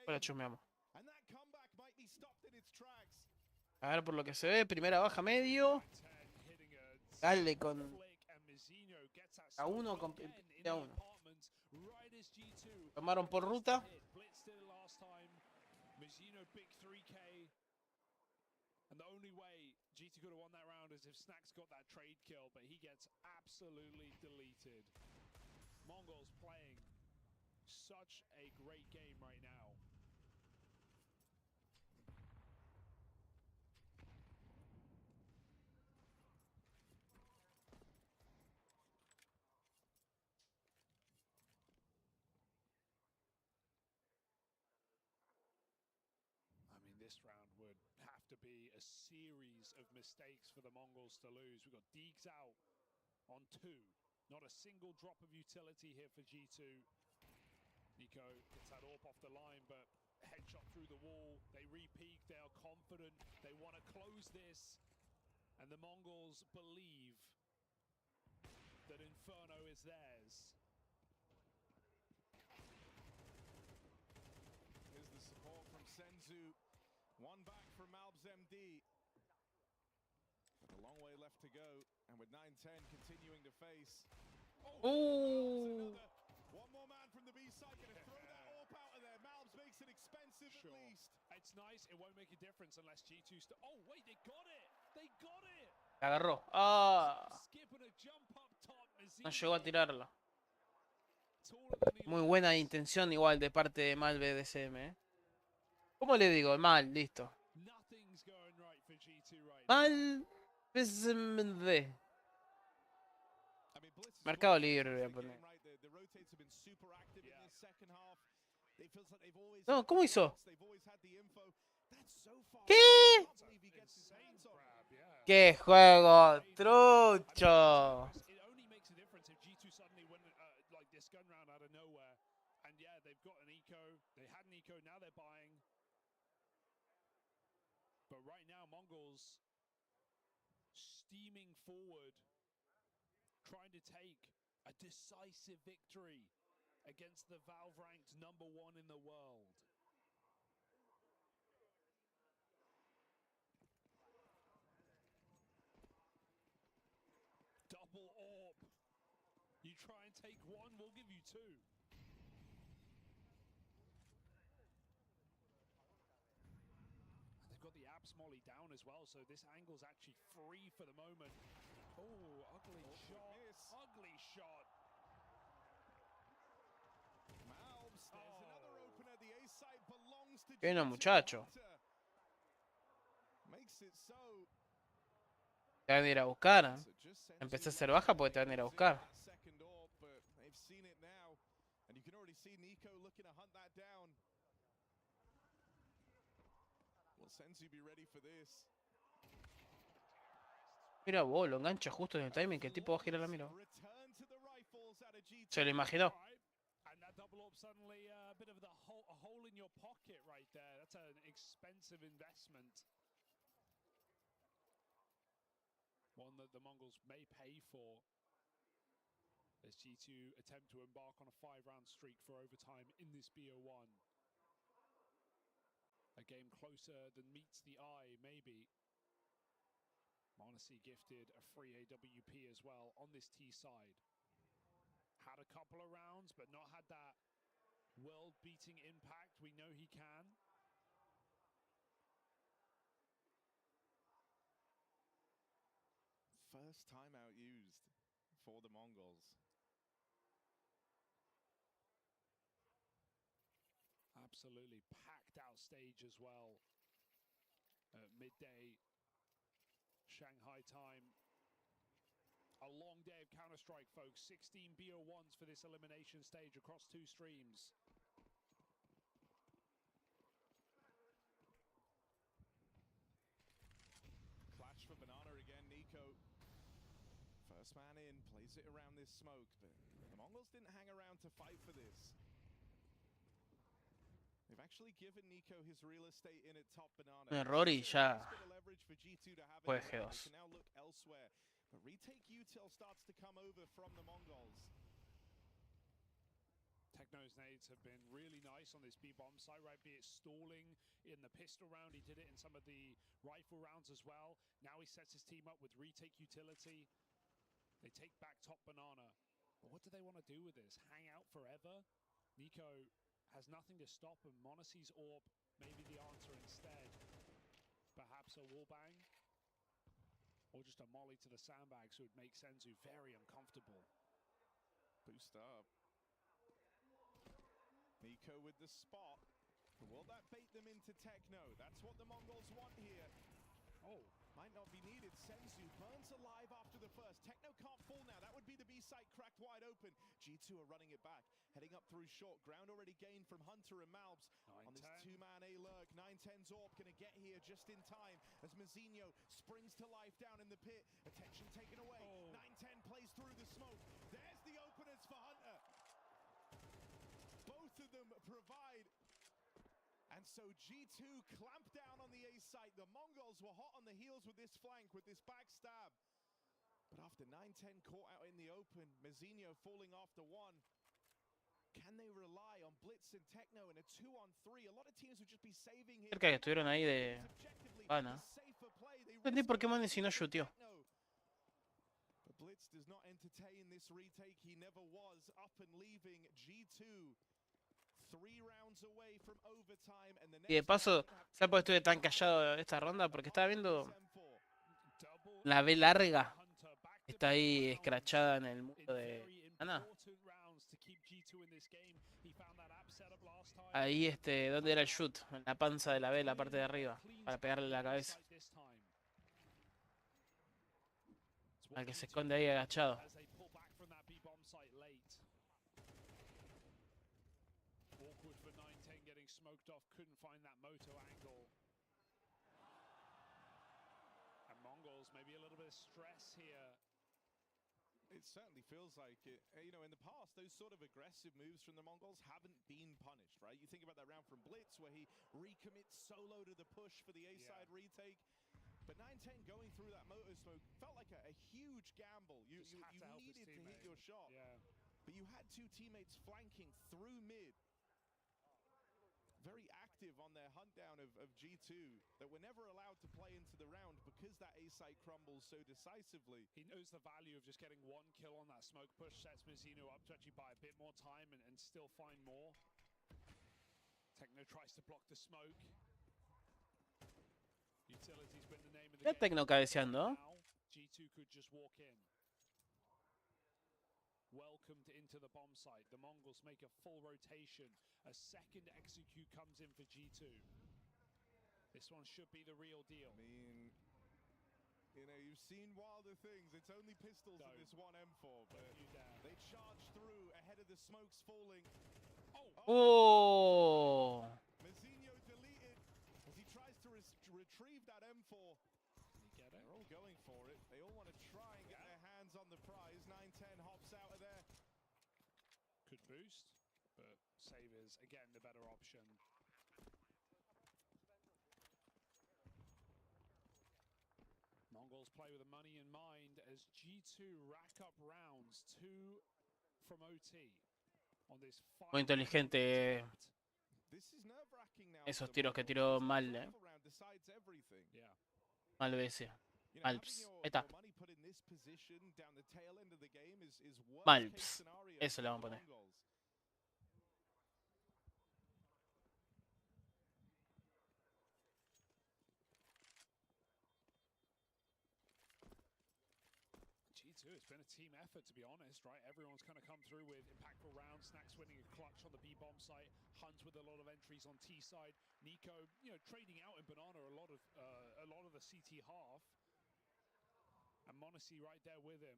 Ahora chusmeamos. A ver, por lo que se ve, primera baja medio. Dale con a uno con a uno. Tomaron por ruta. And the only way G2 could have won that round is if Snax got that trade kill, but he gets absolutely deleted. Mongols playing such a great game right now. This round would have to be a series of mistakes for the Mongols to lose. We've got Deegs out on 2. Not a single drop of utility here for G2. Nico gets that AWP off the line, but headshot through the wall. They re-peak, they are confident. They want to close this. And the Mongols believe that Inferno is theirs. Here's the support from Senzu. One back from Malbs MD. But a long way left to go. And with 910 continuing to face. Oh! One more man from the B side. Gonna throw that AWP out of there. Malbs makes it expensive at least. It's nice. It won't make a difference unless G2 oh, wait, they got it. They got it. Agarró. Ah. No llegó a tirarla. Muy buena intención igual de parte de Malve de SM, ¿Cómo le digo? Mal, listo. Mal. Mercado Libre voy a poner. No, ¿cómo hizo? ¿Qué? ¡Qué juego trucho! But right now, Mongols steaming forward, trying to take a decisive victory against the Valve-ranked #1 in the world. Double AWP. You try and take one, we'll give you 2. Got the Abs Molly down as well, so this angle's actually free for the moment. Oh, ugly shot. Ugly shot. Malbs, there's another opener. The A side belongs to Bueno, muchacho. Makes it so. Te van a ir a buscar. ¿Eh? Empecé a ser baja porque te van a ir a buscar. Mira vos, lo engancha justo en el timing que el tipo va a girar la mira. Se lo imaginó. One that the Mongols may pay for as G2 attempt to embark on a 5-round streak for overtime in this BO1. A game closer than meets the eye, maybe. Monacy gifted a free AWP as well on this T side. Had a couple of rounds, but not had that world-beating impact we know he can. First timeout used for the Mongols. Absolutely packed out stage as well. Midday Shanghai time. A long day of Counter-Strike, folks. 16 BO1s for this elimination stage across 2 streams. Clash for Banana again, Nico. First man in, plays it around this smoke, but the Mongols didn't hang around to fight for this. They've actually given Nico his real estate in at top Banana. Un error y ya fue G2. They can now look elsewhere, but retake util starts to come over from the Mongols. Techno's nades have been really nice on this B-bomb site, right? Be it stalling in the pistol round, he did it in some of the rifle rounds as well. Now he sets his team up with retake utility. They take back top Banana. But what do they want to do with this? Hang out forever? Nico has nothing to stop him. Monacy's AWP may be the answer instead. Perhaps a wallbang? Or just a molly to the sandbags would make Senzu very uncomfortable. Boost up. Nico with the spot. Will that bait them into Techno? That's what the Mongols want here. Oh, might not be needed. Senzu burns alive after the first. Techno can't fall now. That would be the B site cracked wide open. G2 are running it back. Heading up through short. Ground already gained from Hunter and Malbs on this 2-man A-lurk. 9-10 Zorb going to get here just in time as Mazinho springs to life down in the pit. Attention taken away. 9-10 plays through the smoke. There's the openers for Hunter. Both of them provide. And so G2 clamped down on the A site. The Mongols were hot on the heels with this flank, with this backstab. But after 9-10 caught out in the open, Mazinho falling after 1. Can they rely on Blitz and Techno in a 2-on-3? A lot of teams would just be saving here. Cerca que estuvieron ahí de Ana. No entendí por qué Monacy no shooteó. Blitz does not entertain this retake. He never was up and leaving G2. 3 rounds away from overtime and the next. Y de paso, ¿sabes por qué estuve tan callado esta ronda? Porque estaba viendo la B larga. Está ahí escrachada en el muro de Ana. Ahí, ¿dónde era el shoot? En la panza de la B, la parte de arriba, para pegarle la cabeza. Al que se esconde ahí agachado. Smoked off, couldn't find that moto angle. And Mongols, maybe a little bit of stress here. It certainly feels like it. You know, in the past, those sort of aggressive moves from the Mongols haven't been punished, right? You think about that round from Blitz where he recommits solo to the push for the A-side retake. But 9-10 going through that motor smoke felt like a huge gamble. You needed to hit your shot. Yeah. But you had 2 teammates flanking through mid. Very active on their hunt down of G2 that were never allowed to play into the round because that A site crumbles so decisively. He knows the value of just getting 1 kill on that smoke push, sets Mazinho up to actually buy a bit more time and still find more. Techno tries to block the smoke. Utility's been the name of the game. Techno cabeceando. G2 could just walk in. Welcomed into the bomb site. The Mongols make a full rotation. A second execute comes in for G2. This one should be the real deal. I mean, You know, you've seen wilder things. It's only pistols in this one M4, but they charge through ahead of the smokes falling. ¡Oh! Mazinho deleted as he tries to retrieve that M4. They're all going for it. They all want to try and get their hands on the prize. 9-10 hops out of there. Could boost, but Savers, again, the better option. Mongols play with the money in mind as G2 rack up rounds, 2 from OT. On this Muy inteligente esos tiros que tiró mal, mal BS. Malps. Ahí está. Malps. Eso le vamos a poner. It's been a team effort, to be honest, right? Everyone's kind of come through with impactful rounds. Snax winning a clutch on the B-bomb site. Hunt with a lot of entries on T side. Nico, you know, trading out in Banana a lot of the CT half. And Monacy right there with him.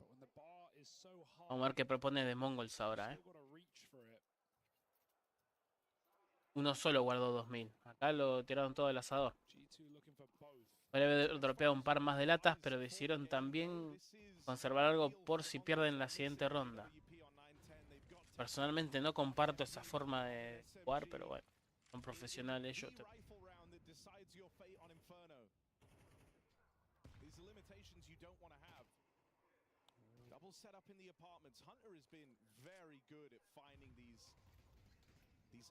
But when the bar is so high, Vamos a ver qué propone de Mongols ahora, still gotta reach for it. Uno solo guardó 2000. Acá lo tiraron todo el asador. Podría haber dropeado un par más de latas, pero decidieron también conservar algo por si pierden la siguiente ronda. Personalmente no comparto esa forma de jugar, pero bueno, son profesionales ellos. Double setup in the apartments. Hunter has been very good at finding these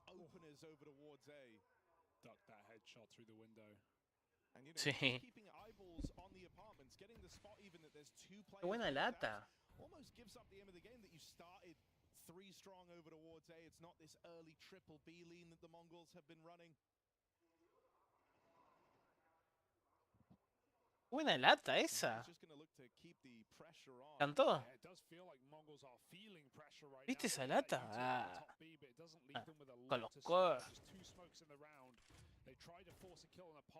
openers over towards A. Duck that headshot through the window. And you know, keeping eyeballs on the apartments, getting the spot even that there's 2 players. Qué buena lata. Almost gives up the aim of the game that you started 3 strong over towards A. It's not this early triple B lean that the Mongols have been running. Buena lata esa. ¿Cantó? ¿Viste esa lata? Con los codos.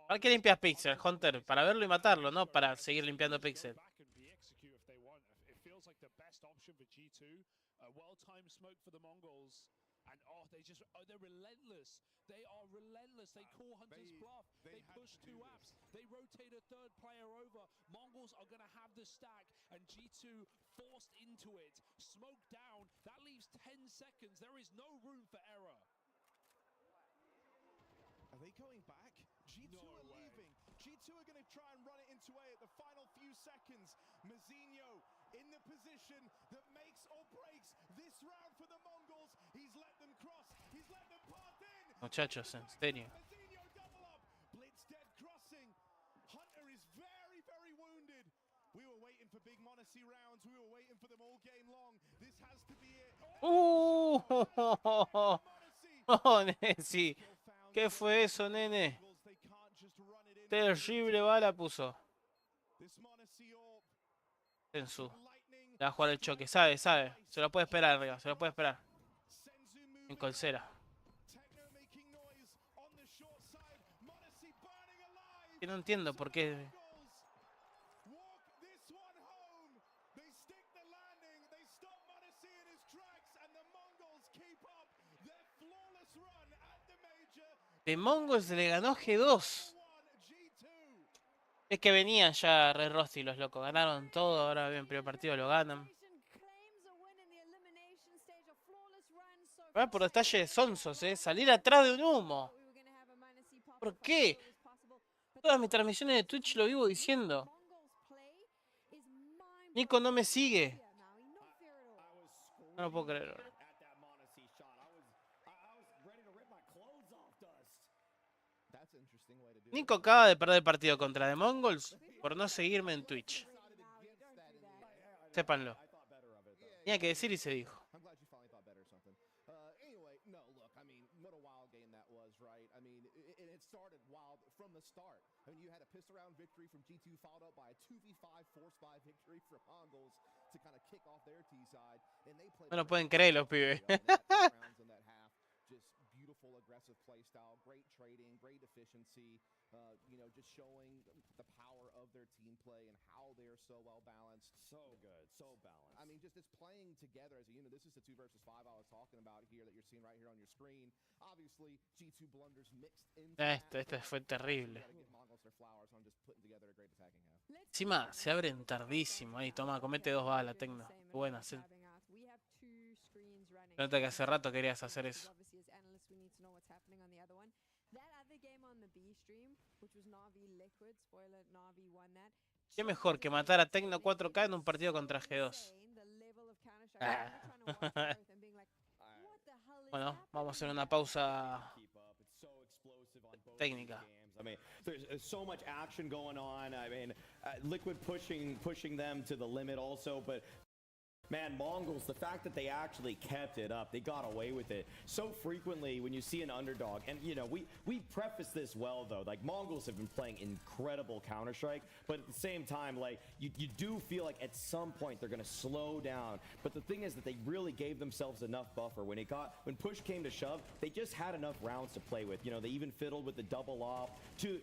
¿Para qué limpias Pixel, Hunter? Para verlo y matarlo, no para seguir limpiando Pixel. And they're relentless. They are relentless. They call Hunter's bluff. They push 2 apps. They rotate a 3rd player over. Mongols are going to have the stack, and G2 forced into it. Smoke down. That leaves 10 seconds. There is no room for error. Are they going back? G2 are leaving. G2 are going to try and run it into A at the final few seconds. Mazinho in the position that makes or breaks this round for the Mongols. He's let them cross. He's let them pass in. Muchachos, en serio. Mazinho double up. Blitz dead crossing. Hunter is very, very wounded. We were waiting for big Monacy rounds. We were waiting for them all game long. This has to be it. Oh, Nessie. ¿Qué fue eso, nene? Terrible bala puso. Tensu. Le va a jugar el choque. Sabe. Se lo puede esperar arriba. Se lo puede esperar. En colcera. Que no entiendo por qué. De Mongols le ganó G2. Es que venían ya re rosti los locos. Ganaron todo. Ahora bien, primer partido lo ganan. Va por detalle de sonsos, salir atrás de un humo. ¿Por qué? Todas mis transmisiones de Twitch lo vivo diciendo. Nico no me sigue. No lo puedo creer. Nico acaba de perder el partido contra The Mongols por no seguirme en Twitch. Sépanlo. Tenía que decir y se dijo. No lo pueden creer los pibes. in that half. Just beautiful, aggressive play style, great trading, great efficiency, just showing the power of their team play and how they're so well balanced. So good, so balanced. I mean, just this playing together as a unit. This is the 2 versus 5 I was talking about here that you're seeing right here on your screen. Obviously, G2 blunders mixed into Este fue terrible. Encima se abren tardísimo. Ahí, toma, comete 2 balas, Tecno. Buena, sí. Nota que hace rato querías hacer eso. Qué mejor que matar a Tecno 4K en un partido contra G2. Bueno, vamos a hacer una pausa técnica. I mean, there's so much action going on. I mean, Liquid pushing them to the limit also, but man, Mongols, the fact that they actually kept it up, they got away with it. So frequently when you see an underdog, and we preface this well though, like Mongols have been playing incredible Counter-Strike, but at the same time, like you do feel like at some point they're gonna slow down. But the thing is that they really gave themselves enough buffer. When push came to shove, they just had enough rounds to play with. They even fiddled with the double off to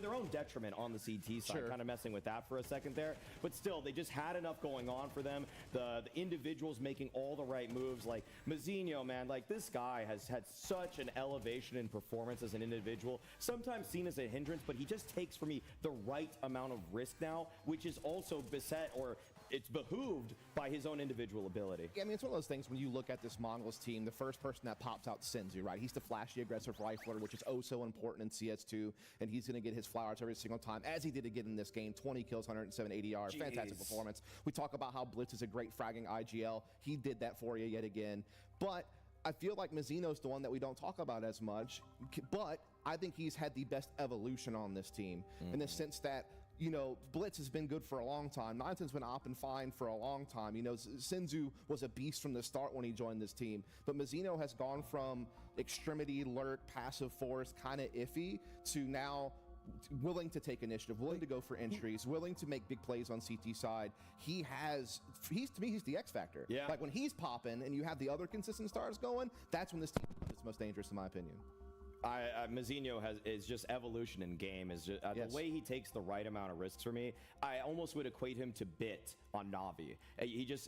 their own detriment on the CT side, kind of messing with that for a second there. But still, they just had enough going on for them. The individuals making all the right moves. Like Mazinho, man, like this guy has had such an elevation in performance as an individual. Sometimes seen as a hindrance, but he just takes for me the right amount of risk now, which is also beset or it's behooved by his own individual ability. Yeah, I mean, it's one of those things when you look at this Mongols team, the first person that pops out Senzu, right? He's the flashy, aggressive rifler, which is oh so important in CS2, and he's going to get his flowers every single time, as he did again in this game. 20 kills, 107 ADR, fantastic performance. We talk about how Blitz is a great fragging IGL. He did that for you yet again. But I feel like Mazzino's the one that we don't talk about as much, but I think he's had the best evolution on this team in the sense that Blitz has been good for a long time. Nineten's been up and fine for a long time. Senzu was a beast from the start when he joined this team. But Mazzino has gone from extremity, lurk, passive force, kind of iffy, to now willing to take initiative, willing to go for entries, willing to make big plays on CT side. He's to me, he's the X factor. Yeah. Like when he's popping and you have the other consistent stars going, that's when this team is most dangerous in my opinion. Mazinho is just evolution in game. Is just, the way he takes the right amount of risks for me. I almost would equate him to Bit on Navi.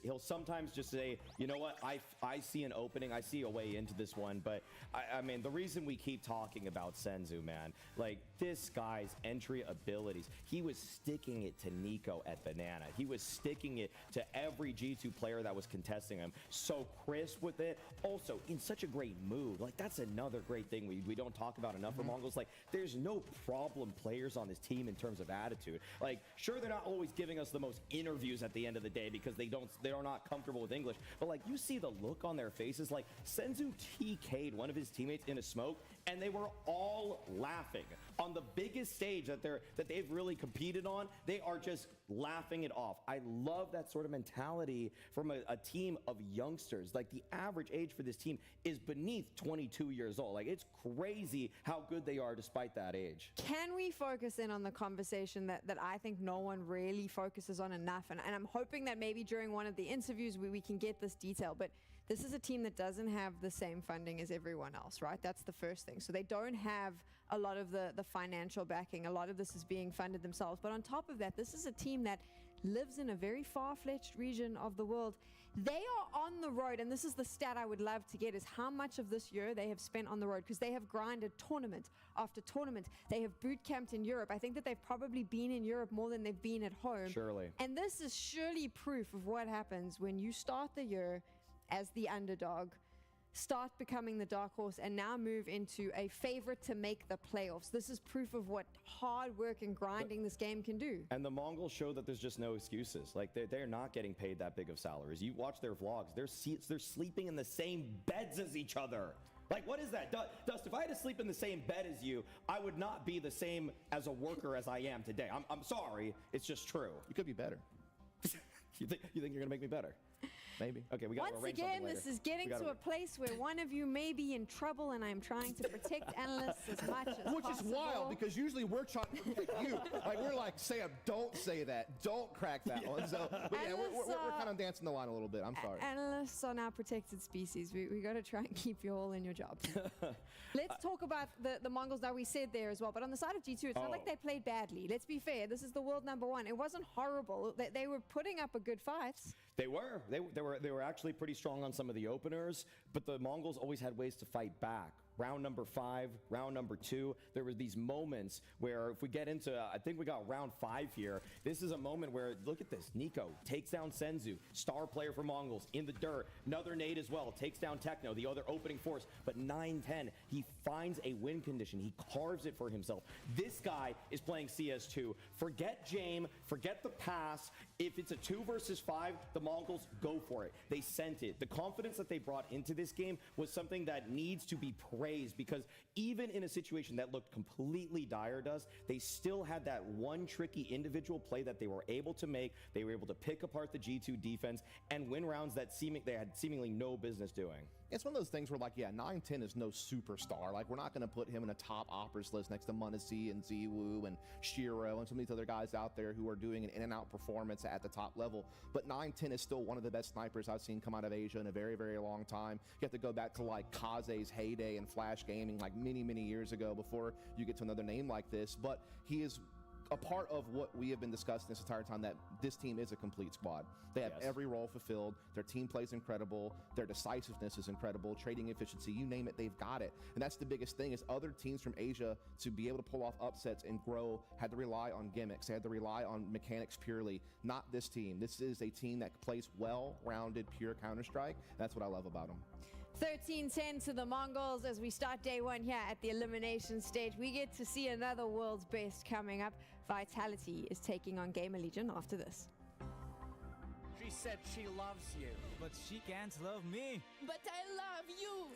He'll sometimes just say, you know what, I see an opening, I see a way into this one. But I mean, the reason we keep talking about Senzu, man, like this guy's entry abilities, he was sticking it to Nico at Banana. He was sticking it to every G2 player that was contesting him. So crisp with it. Also, in such a great mood. Like that's another great thing we don't talk about enough for Mongols. Like there's no problem players on this team in terms of attitude. Like sure, they're not always giving us the most interviews at the end of the day because they're not comfortable with English, but like you see the look on their faces. Like Senzu TK'd one of his teammates in a smoke and they were all laughing on the biggest stage that they've really competed on. They are just laughing it off. I love that sort of mentality from a team of youngsters. Like the average age for this team is beneath 22 years old. Like it's crazy how good they are despite that age. Can we focus in on the conversation that I think no one really focuses on enough? And I'm hoping that maybe during one of the interviews we can get this detail, but this is a team that doesn't have the same funding as everyone else, right? That's the first thing. So they don't have a lot of the financial backing. A lot of this is being funded themselves. But on top of that, this is a team that lives in a very far-fetched region of the world. They are on the road, and this is the stat I would love to get, is how much of this year they have spent on the road, because they have grinded tournament after tournament. They have boot camped in Europe. I think that they've probably been in Europe more than they've been at home. Surely. And this is surely proof of what happens when you start the year as the underdog, start becoming the dark horse, and now move into a favorite to make the playoffs. This is proof of what hard work and grinding this game can do. And the Mongols show that there's just no excuses. Like they're not getting paid that big of salaries. You watch their vlogs, they're sleeping in the same beds as each other. Like, what is that? Dust, if I had to sleep in the same bed as you, I would not be the same as a worker as I am today. I'm sorry, it's just true. You could be better. You think you're gonna make me better? Maybe. Okay, we got to Once arrange again, something this later. is getting to a place where one of you may be in trouble, and I'm trying to protect analysts as much as Which possible. is wild because usually we're trying to protect you. Like we're like, Sam, don't say that. Don't crack that one. So, but yeah, we're kind of dancing the line a little bit. I'm sorry. Analysts are now protected species. We got to try and keep you all in your jobs. Let's talk about the Mongols now. We said there as well, but on the side of G2, it's not like they played badly. Let's be fair. This is the world #1. It wasn't horrible. They were putting up a good fight. They were actually pretty strong on some of the openers, but the Mongols always had ways to fight back. Round number 5, round number 2, there were these moments where if we get into, I think we got round 5 here, this is a moment where, look at this, Nico takes down Senzu, star player for Mongols, in the dirt, another nade as well, takes down Techno, the other opening force, but 9-10, he finds a win condition, he carves it for himself. This guy is playing CS2, forget Jame, forget the pass, if it's a 2 versus 5, the Mongols go for it. They sent it. The confidence that they brought into this game was something that needs to be praised because even in a situation that looked completely dire to us, they still had that one tricky individual play that they were able to make. They were able to pick apart the G2 defense and win rounds that they had seemingly no business doing. It's one of those things where, like, yeah, 9-10 is no superstar. Like, we're not going to put him in a top operas list next to Munisi and Ziwu and Shiro and some of these other guys out there who are doing an in-and-out performance at the top level. But 9-10 is still one of the best snipers I've seen come out of Asia in a very, very long time. You have to go back to, like, Kaze's heyday in Flash Gaming, like, many, many years ago before you get to another name like this. But he is a part of what we have been discussing this entire time, that this team is a complete squad. They have every role fulfilled. Their team play is incredible. Their decisiveness is incredible. Trading efficiency, you name it, they've got it. And that's the biggest thing, is other teams from Asia, to be able to pull off upsets and grow, had to rely on gimmicks. They had to rely on mechanics purely. Not this team. This is a team that plays well-rounded, pure Counter-Strike. That's what I love about them. 13-10 to the Mongols as we start day 1 here at the elimination stage. We get to see another world's best coming up. Vitality is taking on Gamer Legion after this. She said she loves you, but she can't love me. But I love you.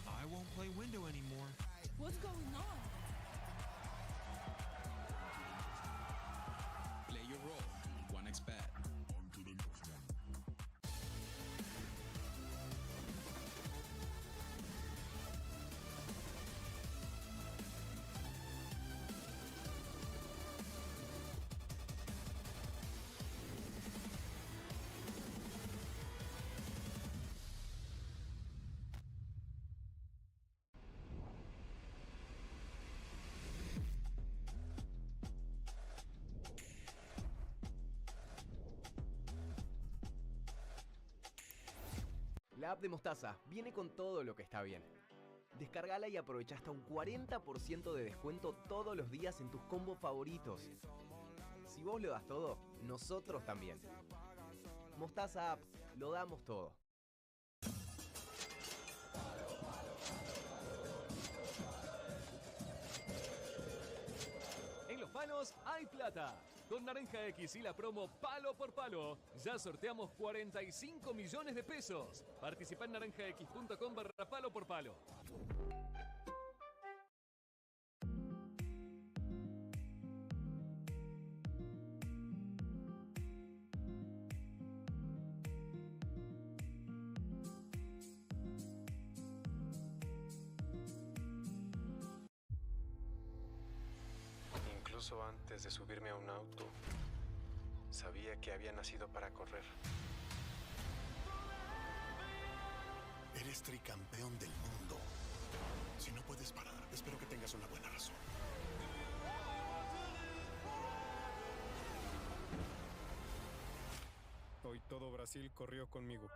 I won't play window anymore. What's going on? Play your role. xuunexs bad. La app de Mostaza viene con todo lo que está bien. Descargala y aprovecha hasta un 40% de descuento todos los días en tus combos favoritos. Si vos lo das todo, nosotros también. Mostaza App, lo damos todo. En Los Palos hay plata. Con Naranja X y la promo Palo por Palo, ya sorteamos 45 millones de pesos. Participa en naranjax.com/palo por palo. Incluso antes de subirme a un auto, sabía que había nacido para correr. Eres tricampeón del mundo. Si no puedes parar, espero que tengas una buena razón. Hoy todo Brasil corrió conmigo.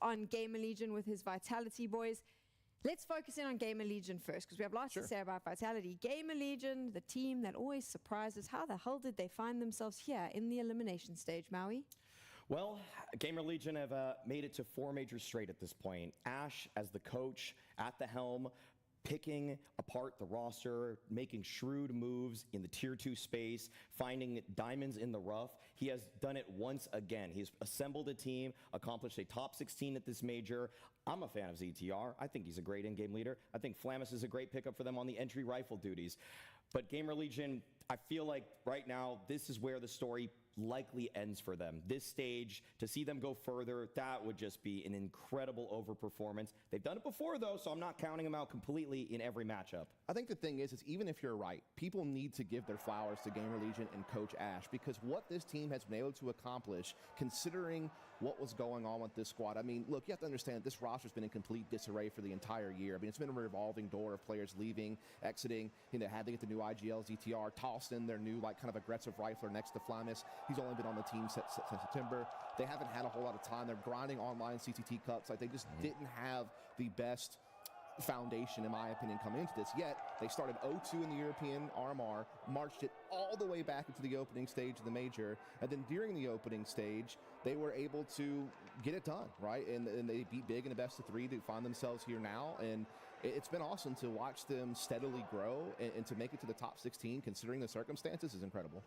On Gamer Legion with his Vitality boys. Let's focus in on Gamer Legion first, because we have lots to say about Vitality. Gamer Legion, the team that always surprises. How the hell did they find themselves here in the elimination stage, Maui? Well, Gamer Legion have made it to 4 majors straight at this point. Ash as the coach, at the helm, picking apart the roster, making shrewd moves in the tier 2 space, finding diamonds in the rough. He has done it once again. He's assembled a team, accomplished a top 16 at this major. I'm a fan of ZTR. I think he's a great in-game leader. I think Flamus is a great pickup for them on the entry rifle duties. But Gamer Legion, I feel like right now, this is where the story likely ends for them. This stage, to see them go further, that would just be an incredible overperformance. They've done it before, though, so I'm not counting them out completely in every matchup. I think the thing is even if you're right, people need to give their flowers to Gamer Legion and Coach Ash, because what this team has been able to accomplish, considering what was going on with this squad. I mean, look, you have to understand that this roster's been in complete disarray for the entire year. I mean, it's been a revolving door of players leaving, exiting. You know, had to get the new IGL ZTR, tossed in their new, like, kind of aggressive rifler next to Flamus. He's only been on the team since September. They haven't had a whole lot of time. They're grinding online CTT cups. Like, they just didn't have the best foundation, in my opinion, coming into this. Yet they started 0-2 in the European RMR, marched it all the way back into the opening stage of the major, and then during the opening stage they were able to get it done, right? And they beat big in the best of 3 to find themselves here now, and it's been awesome to watch them steadily grow, and to make it to the top 16 considering the circumstances is incredible.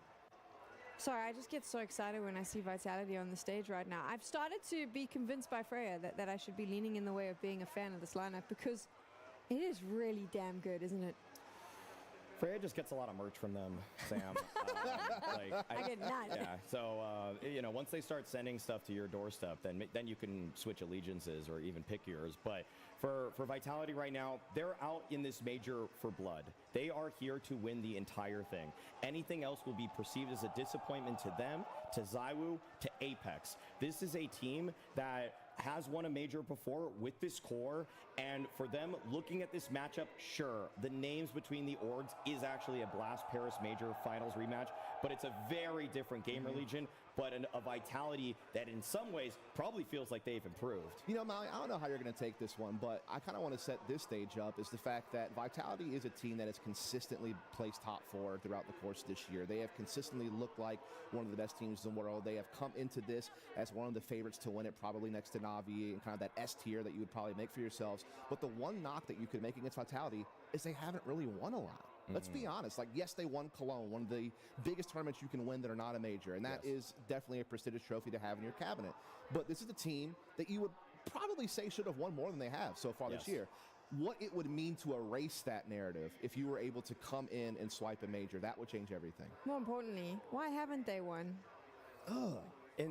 Sorry, I just get so excited when I see Vitality on the stage right now. I've started to be convinced by Freya that I should be leaning in the way of being a fan of this lineup, because it is really damn good, isn't it? Freya just gets a lot of merch from them, Sam. I get none. Yeah, so, you know, once they start sending stuff to your doorstep, then you can switch allegiances or even pick yours. But for Vitality right now, they're out in this major for blood. They are here to win the entire thing. Anything else will be perceived as a disappointment to them, to Zywoo, to Apex. This is a team that has won a major before with this core, and for them looking at this matchup, sure, the names between the orgs is actually a Blast Paris major finals rematch, but it's a very different Gamer Legion, but a Vitality that in some ways probably feels like they've improved. You know, Molly, I don't know how you're going to take this one, but I kind of want to set this stage up is the fact that Vitality is a team that has consistently placed top 4 throughout the course of this year. They have consistently looked like one of the best teams in the world. They have come into this as one of the favorites to win it, probably next to Na'Vi and kind of that S tier that you would probably make for yourselves. But the one knock that you could make against Vitality is they haven't really won a lot. Let's be honest. Like, yes, they won Cologne, one of the biggest tournaments you can win that are not a major, and that is definitely a prestigious trophy to have in your cabinet. But this is a team that you would probably say should have won more than they have so far this year. What it would mean to erase that narrative if you were able to come in and swipe a major, that would change everything. More importantly, why haven't they won?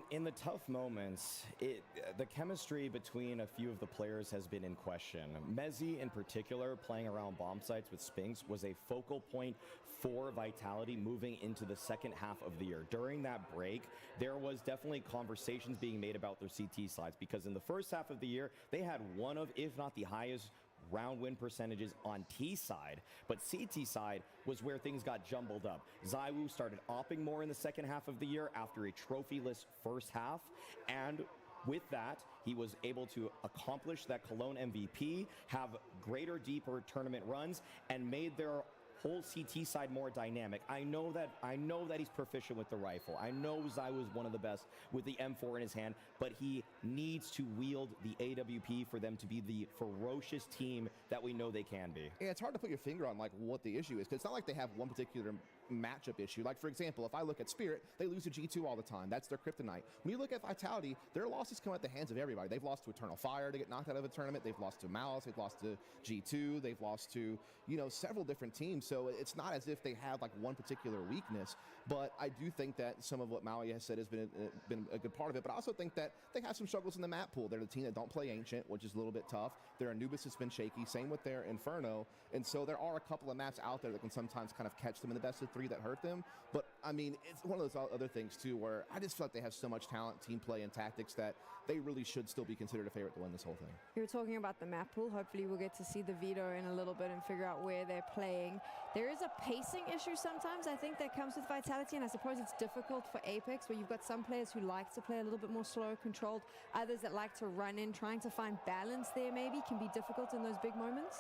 In the tough moments, the chemistry between a few of the players has been in question. Mezzi, in particular, playing around bomb sites with Spinks, was a focal point for Vitality moving into the second half of the year. During that break, there was definitely conversations being made about their CT sides, because in the first half of the year, they had one of, if not the highest, round win percentages on T side, but CT side was where things got jumbled up. Zywoo started opping more in the second half of the year after a trophyless first half, and with that, he was able to accomplish that Cologne MVP, have greater, deeper tournament runs, and made their whole CT side more dynamic. I know that he's proficient with the rifle. I know Zywoo is one of the best with the M4 in his hand, but he needs to wield the AWP for them to be the ferocious team that we know they can be. Yeah, it's hard to put your finger on like what the issue is, because it's not like they have one particular matchup issue. Like, for example, if I look at Spirit, they lose to G2 all the time. That's their kryptonite. When you look at Vitality, their losses come at the hands of everybody. They've lost to Eternal Fire to get knocked out of a tournament. They've lost to Malice. They've lost to G2. They've lost to, you know, several different teams. So it's not as if they have like one particular weakness. But I do think that some of what Maui has said has been a good part of it. But I also think that they have some struggles in the map pool. They're the team that don't play Ancient, which is a little bit tough. Their Anubis has been shaky. Same with their Inferno. And so there are a couple of maps out there that can sometimes kind of catch them in the best of 3 that hurt them. But, I mean, it's one of those other things, too, where I just feel like they have so much talent, team play, and tactics that they really should still be considered a favorite to win this whole thing. You were talking about the map pool. Hopefully we'll get to see the veto in a little bit and figure out where they're playing. There is a pacing issue sometimes, I think, that comes with Vitality, and I suppose it's difficult for Apex, where you've got some players who like to play a little bit more slow, controlled, others that like to run in. Trying to find balance there maybe can be difficult in those big moments.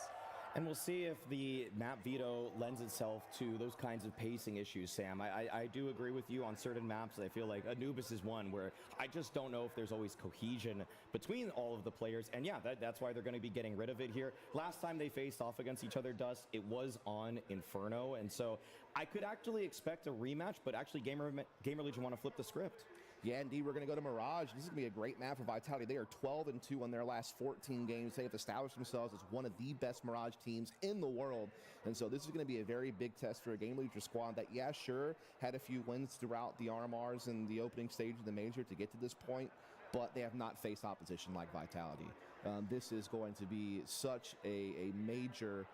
And we'll see if the map veto lends itself to those kinds of pacing issues, Sam. I do agree with you on certain maps. I feel like Anubis is one where I just don't know if there's always cohesion between all of the players. And yeah, that's why they're going to be getting rid of it here. Last time they faced off against each other, Dust, it was on Inferno. And so I could actually expect a rematch, but actually Gamer Legion want to flip the script. Yeah, indeed, we're going to go to Mirage. This is going to be a great map for Vitality. They are 12-2 on their last 14 games. They have established themselves as one of the best Mirage teams in the world. And so this is going to be a very big test for a Game Leader squad that, yeah, sure, had a few wins throughout the RMRs and the opening stage of the Major to get to this point, but they have not faced opposition like Vitality. This is going to be such a major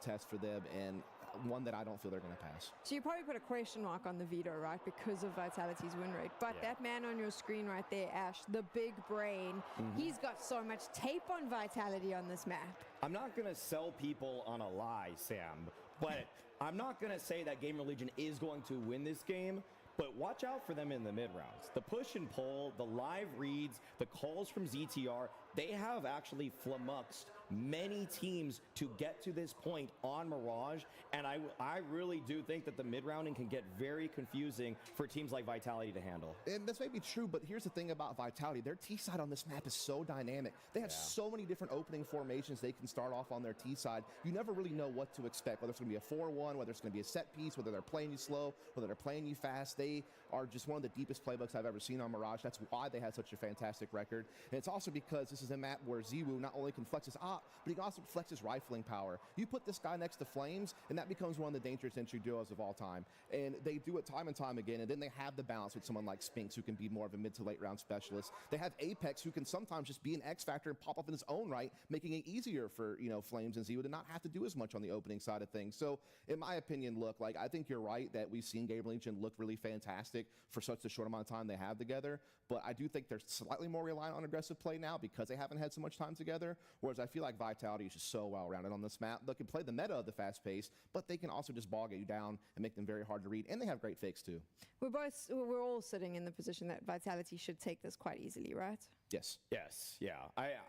test for them, and one that I don't feel they're going to pass. So you probably put a question mark on the veto, right, because of Vitality's win rate. But that man on your screen right there, Ash, the big brain, he's got so much tape on Vitality on this map. I'm not going to sell people on a lie, Sam, but I'm not going to say that Gamer Legion is going to win this game. But watch out for them in the mid-rounds. The push and pull, the live reads, the calls from ZTR, they have actually flummoxed many teams to get to this point on Mirage, and I really do think that the mid-rounding can get very confusing for teams like Vitality to handle. And this may be true, but here's the thing about Vitality. Their T-side on this map is so dynamic. They have so many different opening formations they can start off on their T-side. You never really know what to expect, whether it's going to be a 4-1, whether it's going to be a set piece, whether they're playing you slow, whether they're playing you fast. They are just one of the deepest playbooks I've ever seen on Mirage. That's why they had such a fantastic record. And it's also because this is a map where Ziwu not only can flex his op, but he can also flex his rifling power. You put this guy next to Flames, and that becomes one of the dangerous entry duos of all time. And they do it time and time again, and then they have the balance with someone like Spinks, who can be more of a mid to late round specialist. They have Apex, who can sometimes just be an X factor and pop up in his own right, making it easier for, you know, Flames and Ziwu to not have to do as much on the opening side of things. So, in my opinion, look, like, I think you're right that we've seen Gamer Legion look really fantastic for such a short amount of time they have together, but I do think they're slightly more reliant on aggressive play now because they haven't had so much time together, whereas I feel like Vitality is just so well-rounded on this map. They can play the meta of the fast pace, but they can also just bog you down and make them very hard to read, and they have great fakes too. We're all sitting in the position that Vitality should take this quite easily, right? Yes. Yes, yeah.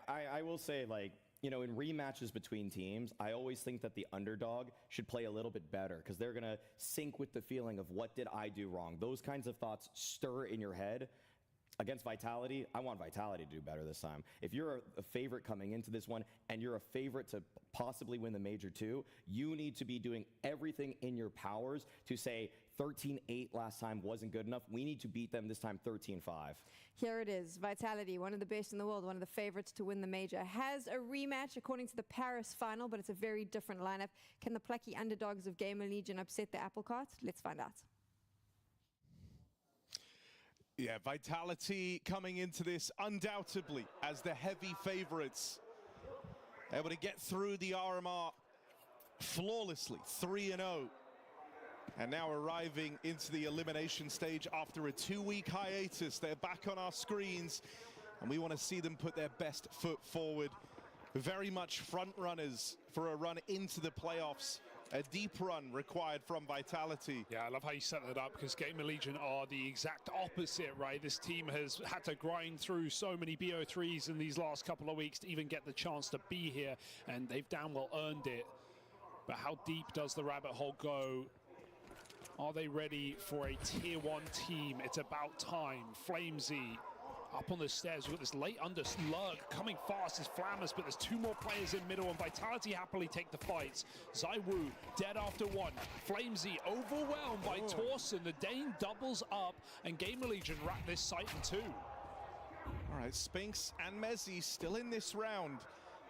I will say, like, you know, in rematches between teams, I always think that the underdog should play a little bit better because they're going to sync with the feeling of what did I do wrong. Those kinds of thoughts stir in your head. Against Vitality, I want Vitality to do better this time. If you're a favorite coming into this one and you're a favorite to possibly win the Major too, you need to be doing everything in your powers to say 13-8 last time wasn't good enough. We need to beat them this time 13-5. Here it is. Vitality, one of the best in the world, one of the favorites to win the Major, has a rematch according to the Paris final, but it's a very different lineup. Can the plucky underdogs of Gamer Legion upset the apple cart? Let's find out. Yeah, Vitality coming into this undoubtedly as the heavy favorites. Able to get through the RMR flawlessly, 3-0. And now arriving into the elimination stage after a 2-week hiatus. They're back on our screens, and we want to see them put their best foot forward. Very much front runners for a run into the playoffs. A deep run required from Vitality. Yeah, I love how you set that up because Gamer Legion are the exact opposite, right? This team has had to grind through so many BO3s in these last couple of weeks to even get the chance to be here, and they've damn well earned it. But how deep does the rabbit hole go? Are they ready for a tier 1 team? It's about time. Flamesy up on the stairs. We've got this late under slug coming fast as Flammers, but there's 2 more players in middle, and Vitality happily take the fights. Zaiwu dead after 1. Flamesy overwhelmed by Torsen. The Dane doubles up, and Gamer Legion wrap this site in 2. All right, Spinks and Mezzi still in this round.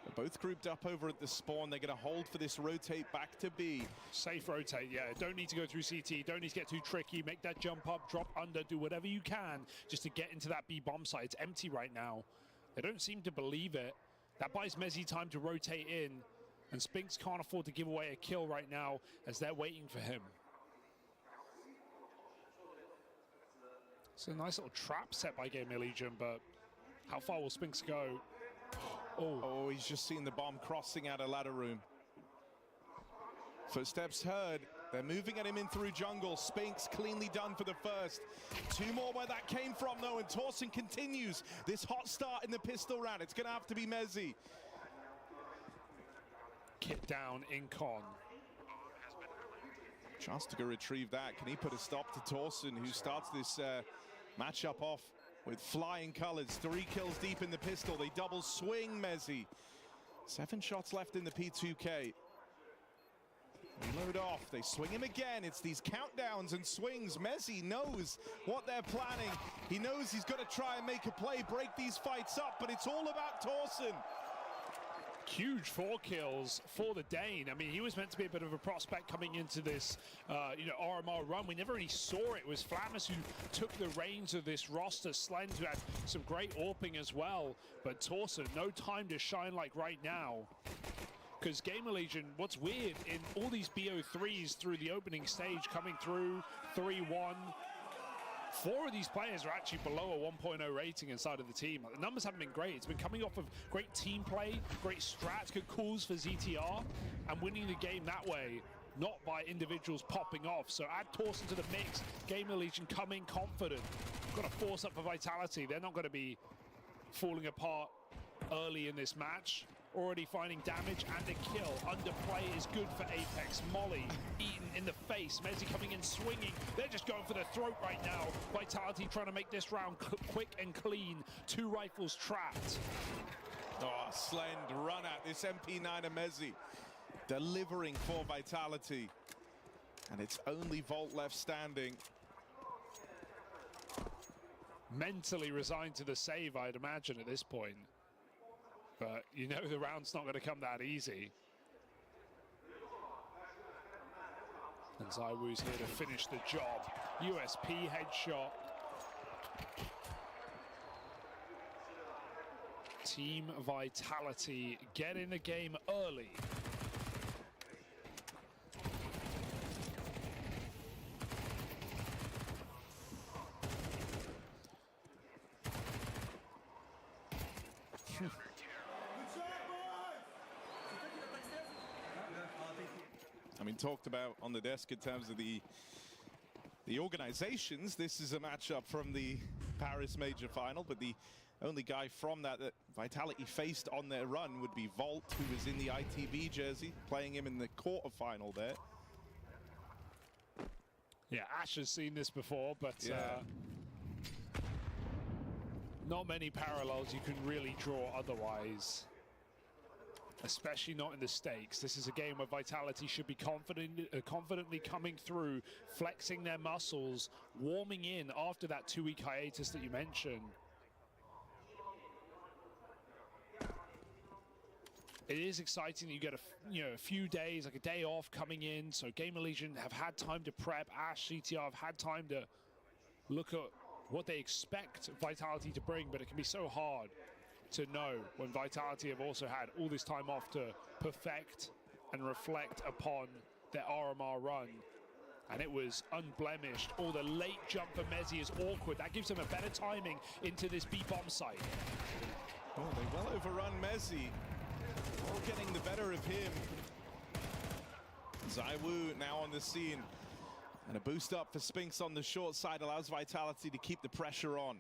They're both grouped up over at the spawn. They're going to hold for this rotate back to B. Safe rotate, yeah. Don't need to go through CT. Don't need to get too tricky. Make that jump up, drop under, do whatever you can just to get into that B bomb site. It's empty right now. They don't seem to believe it. That buys Mezzi time to rotate in, and Spinks can't afford to give away a kill right now as they're waiting for him. It's a nice little trap set by Gamer Legion, but how far will Spinks go? Oh, he's just seen the bomb crossing out of ladder room. Footsteps heard. They're moving at him in through jungle. Spinks cleanly done for the first. 2 more where that came from, though, and Torsen continues this hot start in the pistol round. It's going to have to be Mezzi. kit down in con. Chance to go retrieve that. Can he put a stop to Torsen, who starts this matchup off with flying colors? 3 kills deep in the pistol. They double swing Mezzi. 7 shots left in the P2K. Load off. They swing him again. It's these countdowns and swings. Mezzi knows what they're planning. He knows he's got to try and make a play, break these fights up, but it's all about Torsen. Huge 4 kills for the Dane. I mean, he was meant to be a bit of a prospect coming into this, RMR run. We never really saw it. It was Flammers who took the reins of this roster. Slend, who had some great AWPing as well. But Torsen, no time to shine like right now. Because Gamer Legion, what's weird, in all these BO3s through the opening stage coming through, 3-1, 4 of these players are actually below a 1.0 rating inside of the team. The numbers haven't been great. It's been coming off of great team play, great strats, good calls for ZTR, and winning the game that way, not by individuals popping off. So add Torsen to the mix. Gamer Legion coming confident. Got to force up for Vitality. They're not going to be falling apart early in this match. Already finding damage and a kill. Underplay is good for Apex. Molly eaten in the face. Mezzi coming in swinging. They're just going for the throat right now. Vitality trying to make this round quick and clean. 2 rifles trapped. Oh, Slend run at this MP9 of Mezzi. Delivering for Vitality. And it's only Volt left standing. Mentally resigned to the save, I'd imagine, at this point. But you know the round's not going to come that easy. And ZywOo's here to finish the job. USP headshot. Team Vitality get in the game early. I mean, talked about on the desk in terms of the organizations. This is a matchup from the Paris Major Final, but the only guy from that Vitality faced on their run would be Volt, who was in the ITB jersey, playing him in the quarterfinal there. Yeah, Ash has seen this before, but not many parallels you can really draw otherwise. Especially not in the stakes. This is a game where Vitality should be confidently coming through, flexing their muscles, warming in after that 2-week hiatus that you mentioned. It is exciting that you get a few days, like a day off coming in. So Gamer Legion have had time to prep. Ash, CTR have had time to look at what they expect Vitality to bring, but it can be so hard to know when Vitality have also had all this time off to perfect and reflect upon their RMR run. And it was unblemished. All the late jump for Mezzi is awkward. That gives him a better timing into this B-bomb site. Oh, they well overrun Mezzi. All getting the better of him. ZywOo now on the scene. And a boost up for Spinks on the short side allows Vitality to keep the pressure on.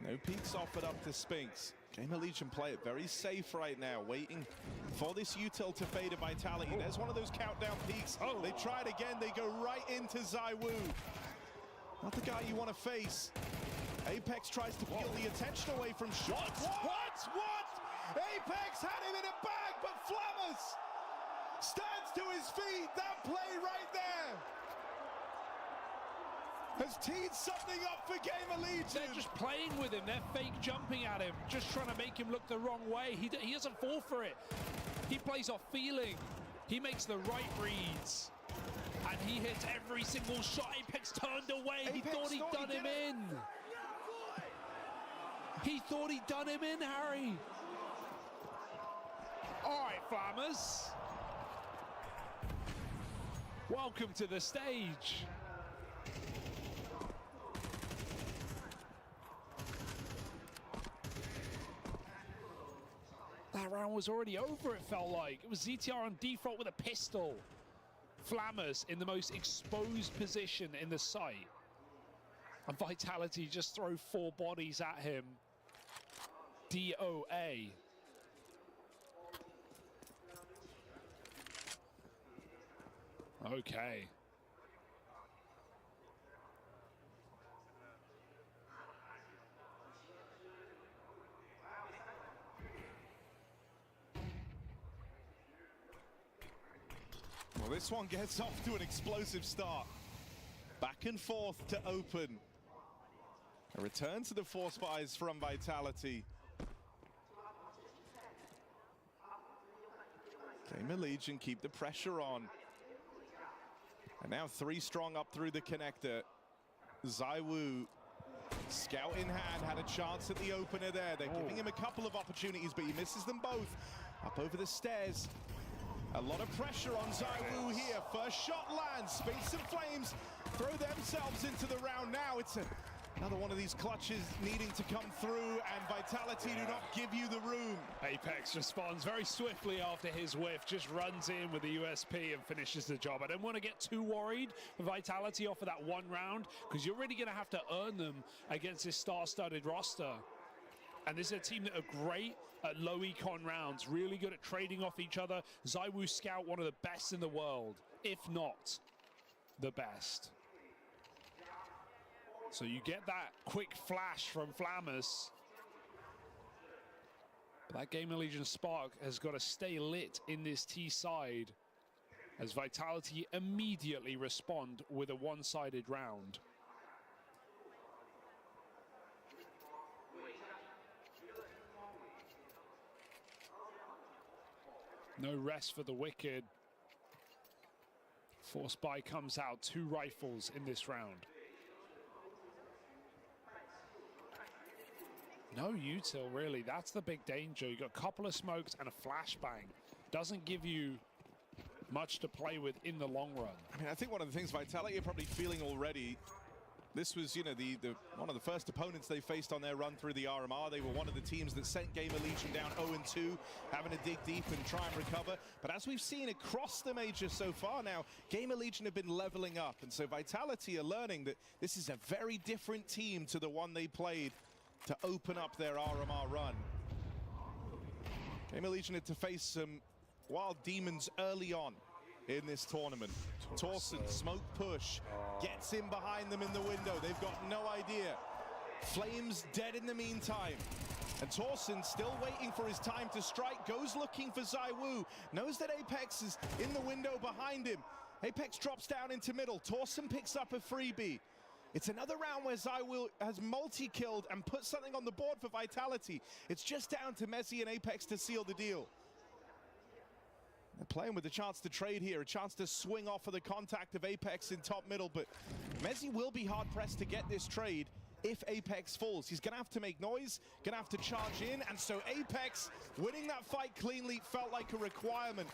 No peeks offered up to Spinks. Gamer Legion play it very safe right now, waiting for this util to fade to Vitality. There's one of those countdown peaks. Oh, they try it again. They go right into ZywOo. Not the guy you want to face. Apex tries to peel the attention away from shots. What? Apex had him in a bag, but Flammers stands to his feet. That play right there has teed something up for Gamer Legion. They're just playing with him. They're fake jumping at him, just trying to make him look the wrong way. He doesn't fall for it. He plays off feeling. He makes the right reads. And he hits every single shot. Apex turned away. He thought he'd done him in. He thought he'd done him in, Harry. All right, Flammers. Welcome to the stage. That round was already over, it felt like. It was ZTR on default with a pistol. Flammers in the most exposed position in the site. And Vitality just throw 4 bodies at him. DOA. Okay. Well, this one gets off to an explosive start. Back and forth to open. A return to the force buys from Vitality. Gamer Legion keep the pressure on. And now 3 strong up through the connector. ZywOo, scout in hand, had a chance at the opener there. They're giving him a couple of opportunities, but he misses them both. Up over the stairs. A lot of pressure on ZywOo here. First shot lands. Space and Flames throw themselves into the round now. It's another one of these clutches needing to come through, and Vitality do not give you the room. Apex responds very swiftly after his whiff, just runs in with the USP and finishes the job. I don't want to get too worried for Vitality off of that one round, because you're really going to have to earn them against this star-studded roster. And this is a team that are great at low econ rounds, really good at trading off each other. ZywOo Scout, one of the best in the world, if not the best. So you get that quick flash from Flammers. But that Gamer Legion spark has got to stay lit in this T side, as Vitality immediately respond with a one-sided round. No rest for the Wicked. Force buy comes out, 2 rifles in this round. No util, really. That's the big danger. You got a couple of smokes and a flashbang. Doesn't give you much to play with in the long run. I mean, I think one of the things Vitality are probably feeling already, this was, you know, the one of the first opponents they faced on their run through the RMR. They were one of the teams that sent Gamer Legion down 0-2, having to dig deep and try and recover. But as we've seen across the major so far now, Gamer Legion have been leveling up. And so Vitality are learning that this is a very different team to the one they played to open up their RMR run. Gamer Legion had to face some wild demons early on in this tournament. Torsen, smoke push, gets in behind them in the window. They've got no idea. Flames dead in the meantime. And Torsen still waiting for his time to strike, goes looking for ZywOo, knows that Apex is in the window behind him. Apex drops down into middle. Torsen picks up a freebie. It's another round where ZywOo has multi-killed and put something on the board for Vitality. It's just down to Messi and Apex to seal the deal. They're playing with a chance to trade here, a chance to swing off of the contact of Apex in top middle, but Messi will be hard-pressed to get this trade if Apex falls. He's gonna have to make noise, gonna have to charge in, and so Apex winning that fight cleanly felt like a requirement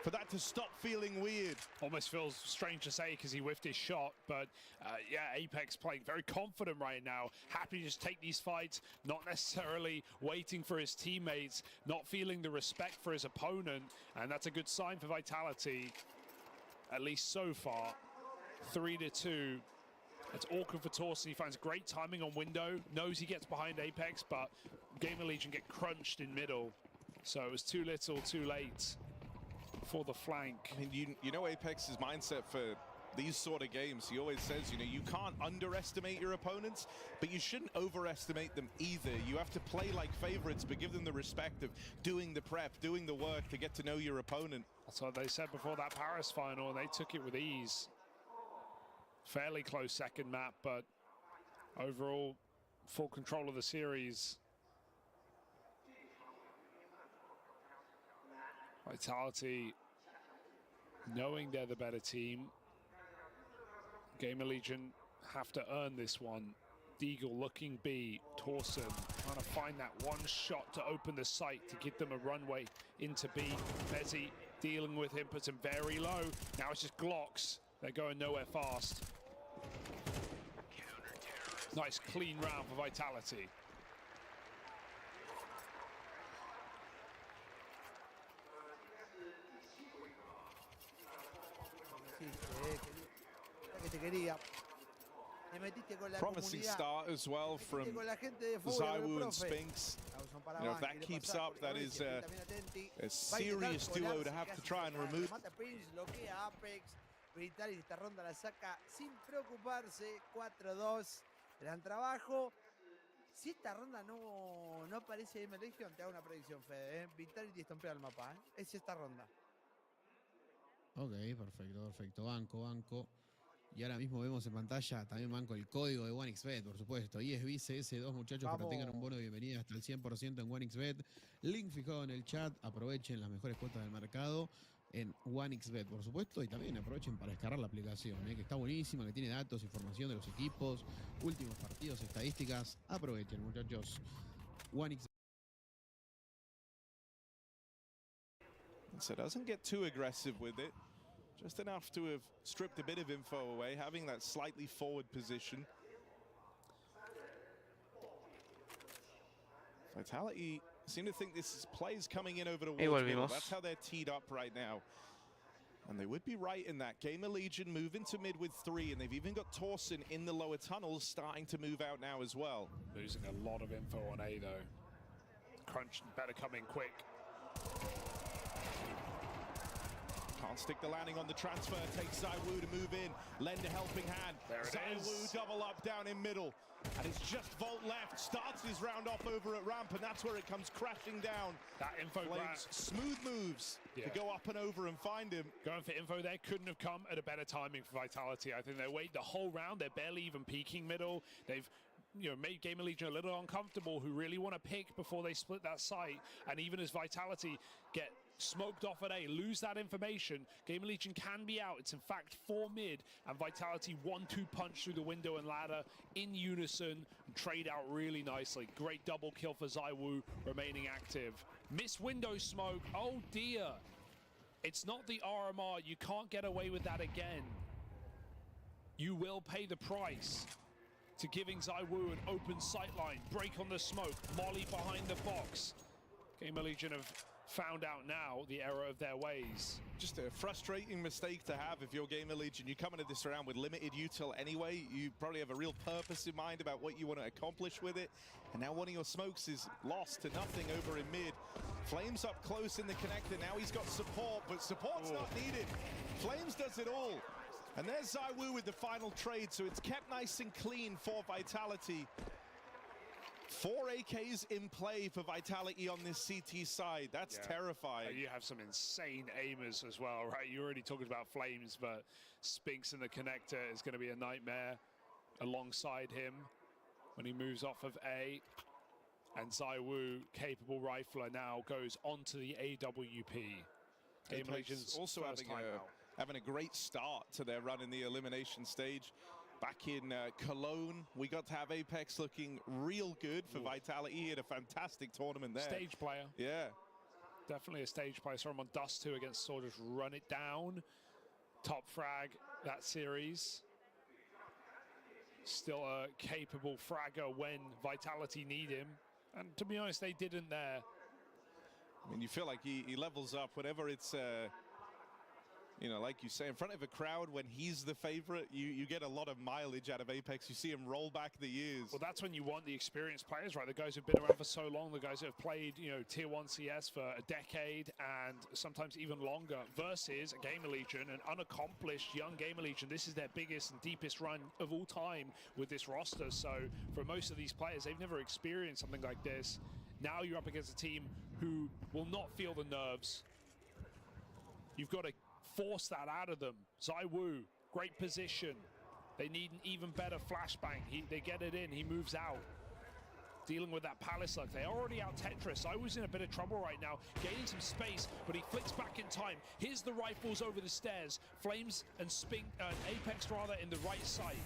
for that to stop feeling weird. Almost feels strange to say because he whiffed his shot, but yeah, Apex playing very confident right now. Happy to just take these fights, not necessarily waiting for his teammates, not feeling the respect for his opponent, and that's a good sign for Vitality, at least so far. 3-2. It's awkward for Torsen. He finds great timing on window, knows he gets behind Apex, but Gamer Legion get crunched in middle. So it was too little, too late for the flank. I mean, you know Apex's mindset for these sort of games. He always says, you know, you can't underestimate your opponents, but you shouldn't overestimate them either. You have to play like favorites, but give them the respect of doing the prep, doing the work to get to know your opponent. That's what they said before that Paris final, and they took it with ease. Fairly close second map, but overall, full control of the series. Vitality knowing they're the better team. Gamer Legion have to earn this one. Deagle looking B. Torsen trying to find that one shot to open the site to give them a runway into B. Messi dealing with him, puts him very low. Now it's just Glocks. They're going nowhere fast. Nice clean round for Vitality. Promising start as well from ZywOo and Spinks. You know, if that keeps up, that is a serious duo to have to try and remove. Vitality esta ronda la saca sin preocuparse. 4-2. Gran trabajo. Si esta ronda no aparece Game Legion, te hago una predicción, Fede. Vitality estompea el mapa. Es esta ronda. Ok, perfecto. Banco. Y ahora mismo vemos en pantalla también banco el código de OneXBet, por supuesto. ISB CS2, muchachos, para que tengan un bono de bienvenida hasta el 100% en OneXBet. Link fijado en el chat. Aprovechen las mejores cuotas del mercado en OneXBet, por supuesto. Y también aprovechen para descargar la aplicación, que está buenísima, que tiene datos, información de los equipos, últimos partidos, estadísticas. Aprovechen, muchachos. OneXBet. So doesn't get too aggressive with it. Just enough to have stripped a bit of info away, having that slightly forward position. Vitality seem to think this play is coming in over the wall. That's how they're teed up right now. And they would be right in that. Gamer Legion move into mid with 3, and they've even got Torsen in the lower tunnels starting to move out now as well. Losing a lot of info on A though. Crunch better come in quick. Can't stick the landing on the transfer, takes ZywOo to move in, lend a helping hand. There it ZywOo is. double up down in middle. And it's just Volt left, starts his round off over at ramp, and that's where it comes crashing down. That info Flames, smooth moves to go up and over and find him. Going for info there couldn't have come at a better timing for Vitality. I think they wait the whole round, they're barely even peeking middle. They've made Gamer Legion a little uncomfortable, who really want to pick before they split that site. And even as Vitality get smoked off at A, lose that information, Gamer Legion can be out. It's in fact 4 mid, and Vitality 1-2 punch through the window and ladder in unison and trade out really nicely. Great double kill for ZywOo, remaining active. Miss window smoke, oh dear. It's not the RMR, you can't get away with that again. You will pay the price to giving ZywOo an open sightline, break on the smoke, molly behind the box. Gamer Legion have found out now the error of their ways. Just a frustrating mistake to have if you're Gamer Legion. You come into this round with limited util anyway. You probably have a real purpose in mind about what you want to accomplish with it. And now one of your smokes is lost to nothing over in mid. Flames up close in the connector. Now he's got support, but support's not needed. Flames does it all. And there's ZywOo with the final trade, so it's kept nice and clean for Vitality. 4 AKs in play for Vitality on this CT side. That's terrifying. You have some insane aimers as well, right? You're already talking about Flames, but Spinks in the connector is going to be a nightmare alongside him when he moves off of A. And ZywOo, capable rifler, now goes onto the AWP. Game Legends also having a great start to their run in the elimination stage. Back in Cologne, we got to have Apex looking real good for Vitality. He had a fantastic tournament there. Stage player. Yeah. Definitely a stage player. Saw him on Dust 2 against Sword, just run it down. Top frag that series. Still a capable fragger when Vitality need him. And to be honest, they didn't there. I mean, you feel like he levels up whenever it's... like you say, in front of a crowd, when he's the favorite, you get a lot of mileage out of Apex. You see him roll back the years. Well, that's when you want the experienced players, right? The guys who've been around for so long, the guys that have played, Tier 1 CS for a decade and sometimes even longer, versus a Gamer Legion, an unaccomplished young Gamer Legion. This is their biggest and deepest run of all time with this roster. So for most of these players, they've never experienced something like this. Now you're up against a team who will not feel the nerves. You've got to force that out of them. ZywOo, great position. They need an even better flashbang. They get it in, he moves out. Dealing with that Palace luck. They're already out Tetris. ZywOo's in a bit of trouble right now, gaining some space, but he flicks back in time. Here's the rifles over the stairs. Flames and Apex rather in the right side.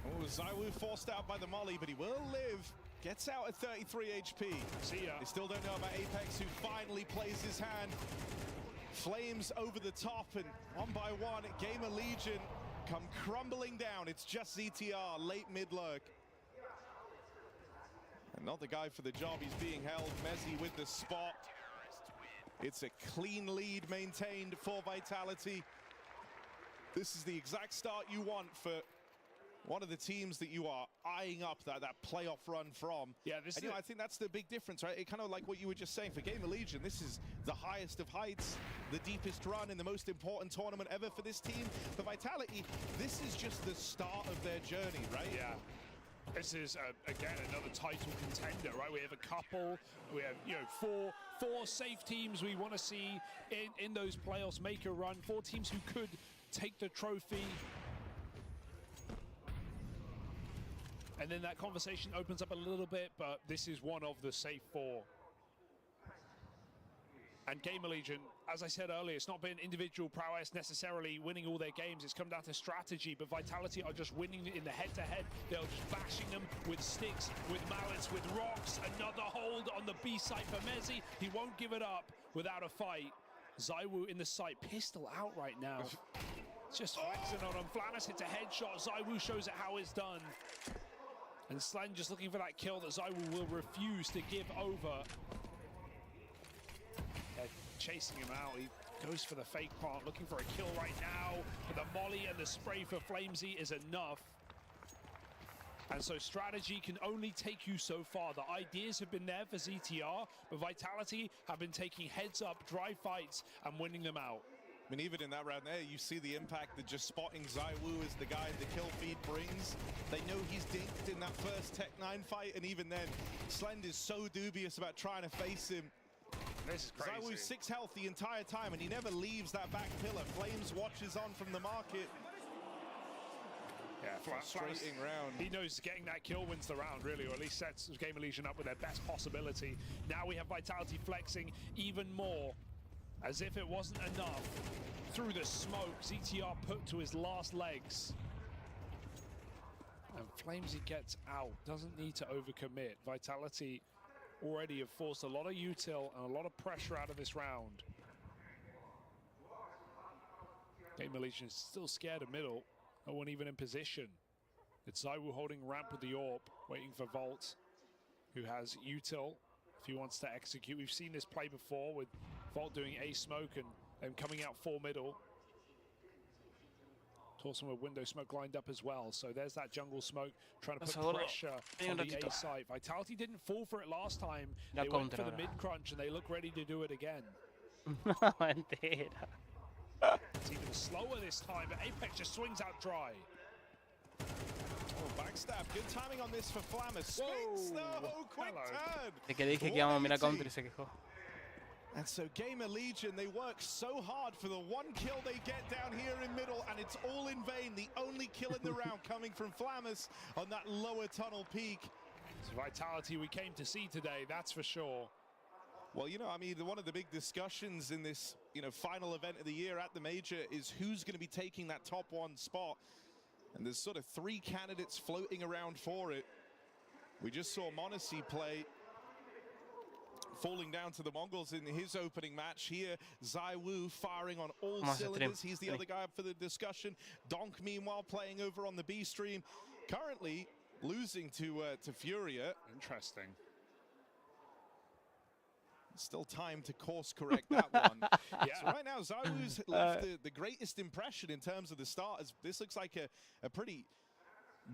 Oh, ZywOo forced out by the molly, but he will live. Gets out at 33 HP. See ya. They still don't know about Apex, who finally plays his hand. Flames over the top, and one by one, Gamer Legion come crumbling down. It's just ZTR, late mid-lurk. And not the guy for the job, he's being held. Mezzi with the spot. It's a clean lead maintained for Vitality. This is the exact start you want for one of the teams that you are eyeing up that playoff run from. Yeah, this and, is I think that's the big difference, right? It kind of like what you were just saying for Game of Legion. This is the highest of heights, the deepest run in the most important tournament ever for this team. For Vitality, this is just the start of their journey, right? Yeah. This is, again, another title contender, right? We have a couple, we have, four safe teams we want to see in those playoffs make a run. 4 teams who could take the trophy. And then that conversation opens up a little bit, but this is one of the safe 4. And Game of Legion, as I said earlier, it's not been individual prowess necessarily winning all their games. It's come down to strategy, but Vitality are just winning in the head-to-head. They're just bashing them with sticks, with mallets, with rocks. Another hold on the B site for Mezzi. He won't give it up without a fight. ZywOo in the site, pistol out right now. Just flexing on him. Flamis hits a headshot. ZywOo shows it how it's done. And Slen just looking for that kill that ZywOo will refuse to give over. They're chasing him out. He goes for the fake plant, looking for a kill right now. But the molly and the spray for Flamesy is enough. And so strategy can only take you so far. The ideas have been there for ZTR, but Vitality have been taking heads up, dry fights, and winning them out. I mean, even in that round there, you see the impact that just spotting ZywOo as the guy the kill feed brings. They know he's dinked in that first Tech-9 fight, and even then, Slend is so dubious about trying to face him. This is crazy. ZywOo's 6 health the entire time, and he never leaves that back pillar. Flames watches on from the market. Yeah, frustrating round. He knows getting that kill wins the round, really, or at least sets Game of Legion up with their best possibility. Now we have Vitality flexing even more. As if it wasn't enough, through the smoke, ZTR put to his last legs. And Flamesy gets out, doesn't need to overcommit. Vitality already have forced a lot of util and a lot of pressure out of this round. Game of Legion is still scared of middle, no one even in position. It's ZywOo holding ramp with the AWP, waiting for Volt, who has util if he wants to execute. We've seen this play before with Volt doing a smoke and then coming out 4 middle. Torsen with window smoke lined up as well. So there's that jungle smoke trying to put pressure on the A site. Vitality didn't fall for it last time. They went for the mid crunch and they look ready to do it again. Mentira. It's even slower this time, but Apex just swings out dry. Oh, backstab. Good timing on this for Flamis. Spins though. Quick turn. De que dije que íbamos a mirar counter y se quejó. And so Game of Legion, they work so hard for the 1 kill they get down here in middle, and it's all in vain. The only kill in the round coming from Flamis on that lower tunnel peak. It's Vitality we came to see today, that's for sure. Well, I mean, one of the big discussions in this, final event of the year at the Major is who's going to be taking that top 1 spot. And there's sort of 3 candidates floating around for it. We just saw m0NESY play, falling down to the Mongols in his opening match here. ZywOo firing on all cylinders. He's the other guy up for the discussion. Donk, meanwhile, playing over on the B stream. Currently losing to Furia. Interesting. Still time to course correct that one. Yeah. So right now, ZywOo's left the greatest impression in terms of the start. As this looks like a pretty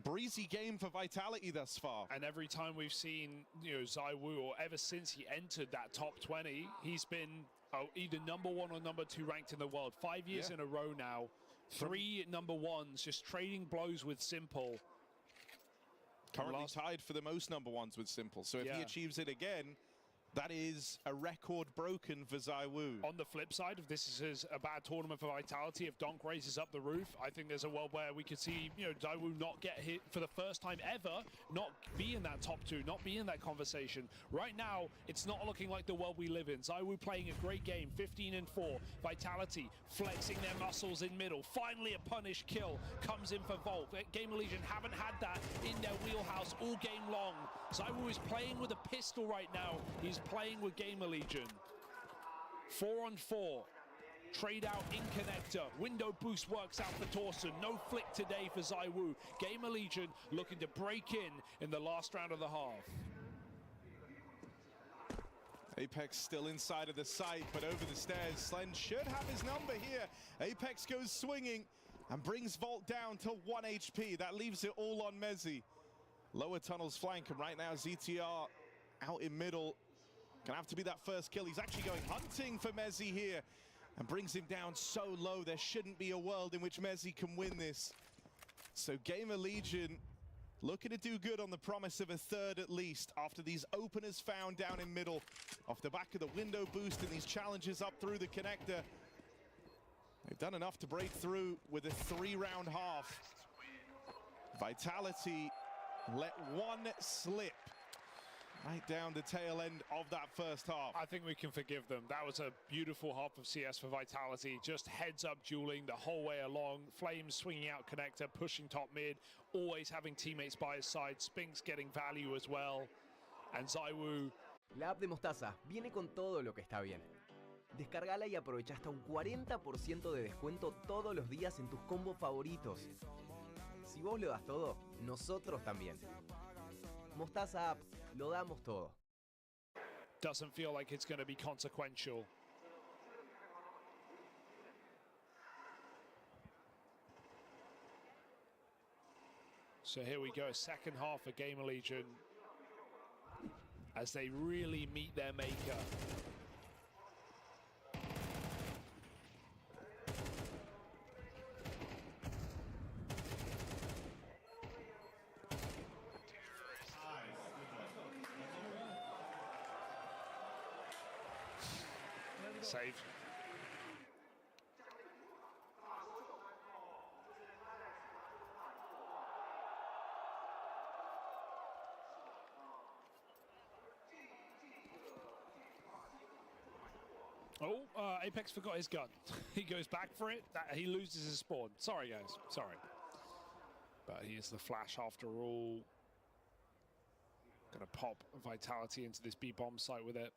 breezy game for Vitality thus far. And every time we've seen ZywOo, or ever since he entered that top 20, he's been either #1 or #2 ranked in the world. 5 years in a row now. 3 #1s, just trading blows with Simple. Currently tied for the most #1s with Simple. So if he achieves it again, that is a record broken for ZywOo. On the flip side, if this is a bad tournament for Vitality, if Donk raises up the roof, I think there's a world where we could see, ZywOo not get hit for the first time ever, not be in that top 2, not be in that conversation. Right now, it's not looking like the world we live in. ZywOo playing a great game, 15-4. Vitality flexing their muscles in middle. Finally, a punish kill comes in for Volt. Game of Legion haven't had that in their wheelhouse all game long. ZywOo is playing with a pistol right now. He's playing with Game of Legion. 4-on-4. Trade out in connector. Window boost works out for Torsen. No flick today for ZywOo. Game of Legion looking to break in the last round of the half. Apex still inside of the site, but over the stairs. Slen should have his number here. Apex goes swinging. and brings Volt down to 1 HP. That leaves it all on Mezzi. Lower tunnels flank, and right now ZTR out in middle. Gonna have to be that first kill. He's actually going hunting for Mezzi here and brings him down so low. There shouldn't be a world in which Mezzi can win this. So Gamer Legion looking to do good on the promise of a third at least after these openers found down in middle. Off the back of the window boost and these challenges up through the connector. They've done enough to break through with a 3-round half. Vitality let one slip right down the tail end of that first half. I think we can forgive them. That was a beautiful half of CS for Vitality. Just heads-up dueling the whole way along. Flames swinging out connector, pushing top mid, always having teammates by his side. Spinks getting value as well. And ZywOo. La app de Mostaza viene con todo lo que está bien. Descargala y aprovecha hasta un 40% de descuento todos los días en tus combos favoritos. Si vos lo das todo, nosotros también. Mostaza App, lo damos todo. Doesn't feel like it's going to be consequential. So here we go, second half for Gamer Legion as they really meet their maker. Save. Apex forgot his gun. He goes back for it. He loses his spawn. Sorry, guys. Sorry. But he is the Flash after all. Gonna pop Vitality into this B-bomb site with it.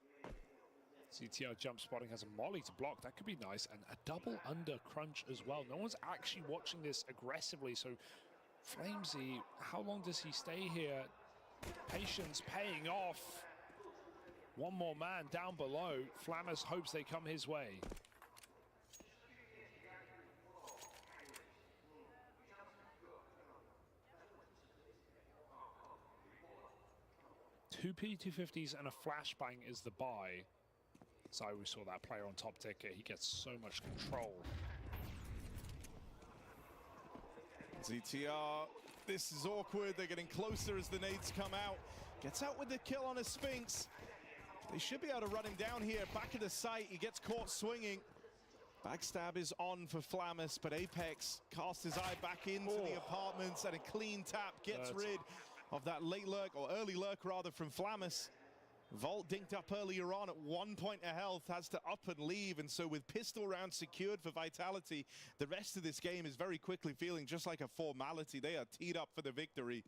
CTR jump spotting, has a molly to block. That could be nice. And a double under crunch as well. No one's actually watching this aggressively. So Flamesy, how long does he stay here? Patience paying off. One more man down below. Flammers hopes they come his way. Two P250s and a flashbang is the buy. So we saw that player on top ticket. He gets so much control. ZTR, this is awkward. They're getting closer as the nades come out. Gets out with the kill on a Spinks. They should be able to run him down here. Back of the site, he gets caught swinging. Backstab is on for Flammus, but Apex casts his eye back into the apartments and a clean tap gets rid of that late lurk, or early lurk rather, from Flammus. Volt dinked up earlier on at 1 point of health, has to up and leave, and so with pistol rounds secured for Vitality, the rest of this game is very quickly feeling just like a formality. They are teed up for the victory.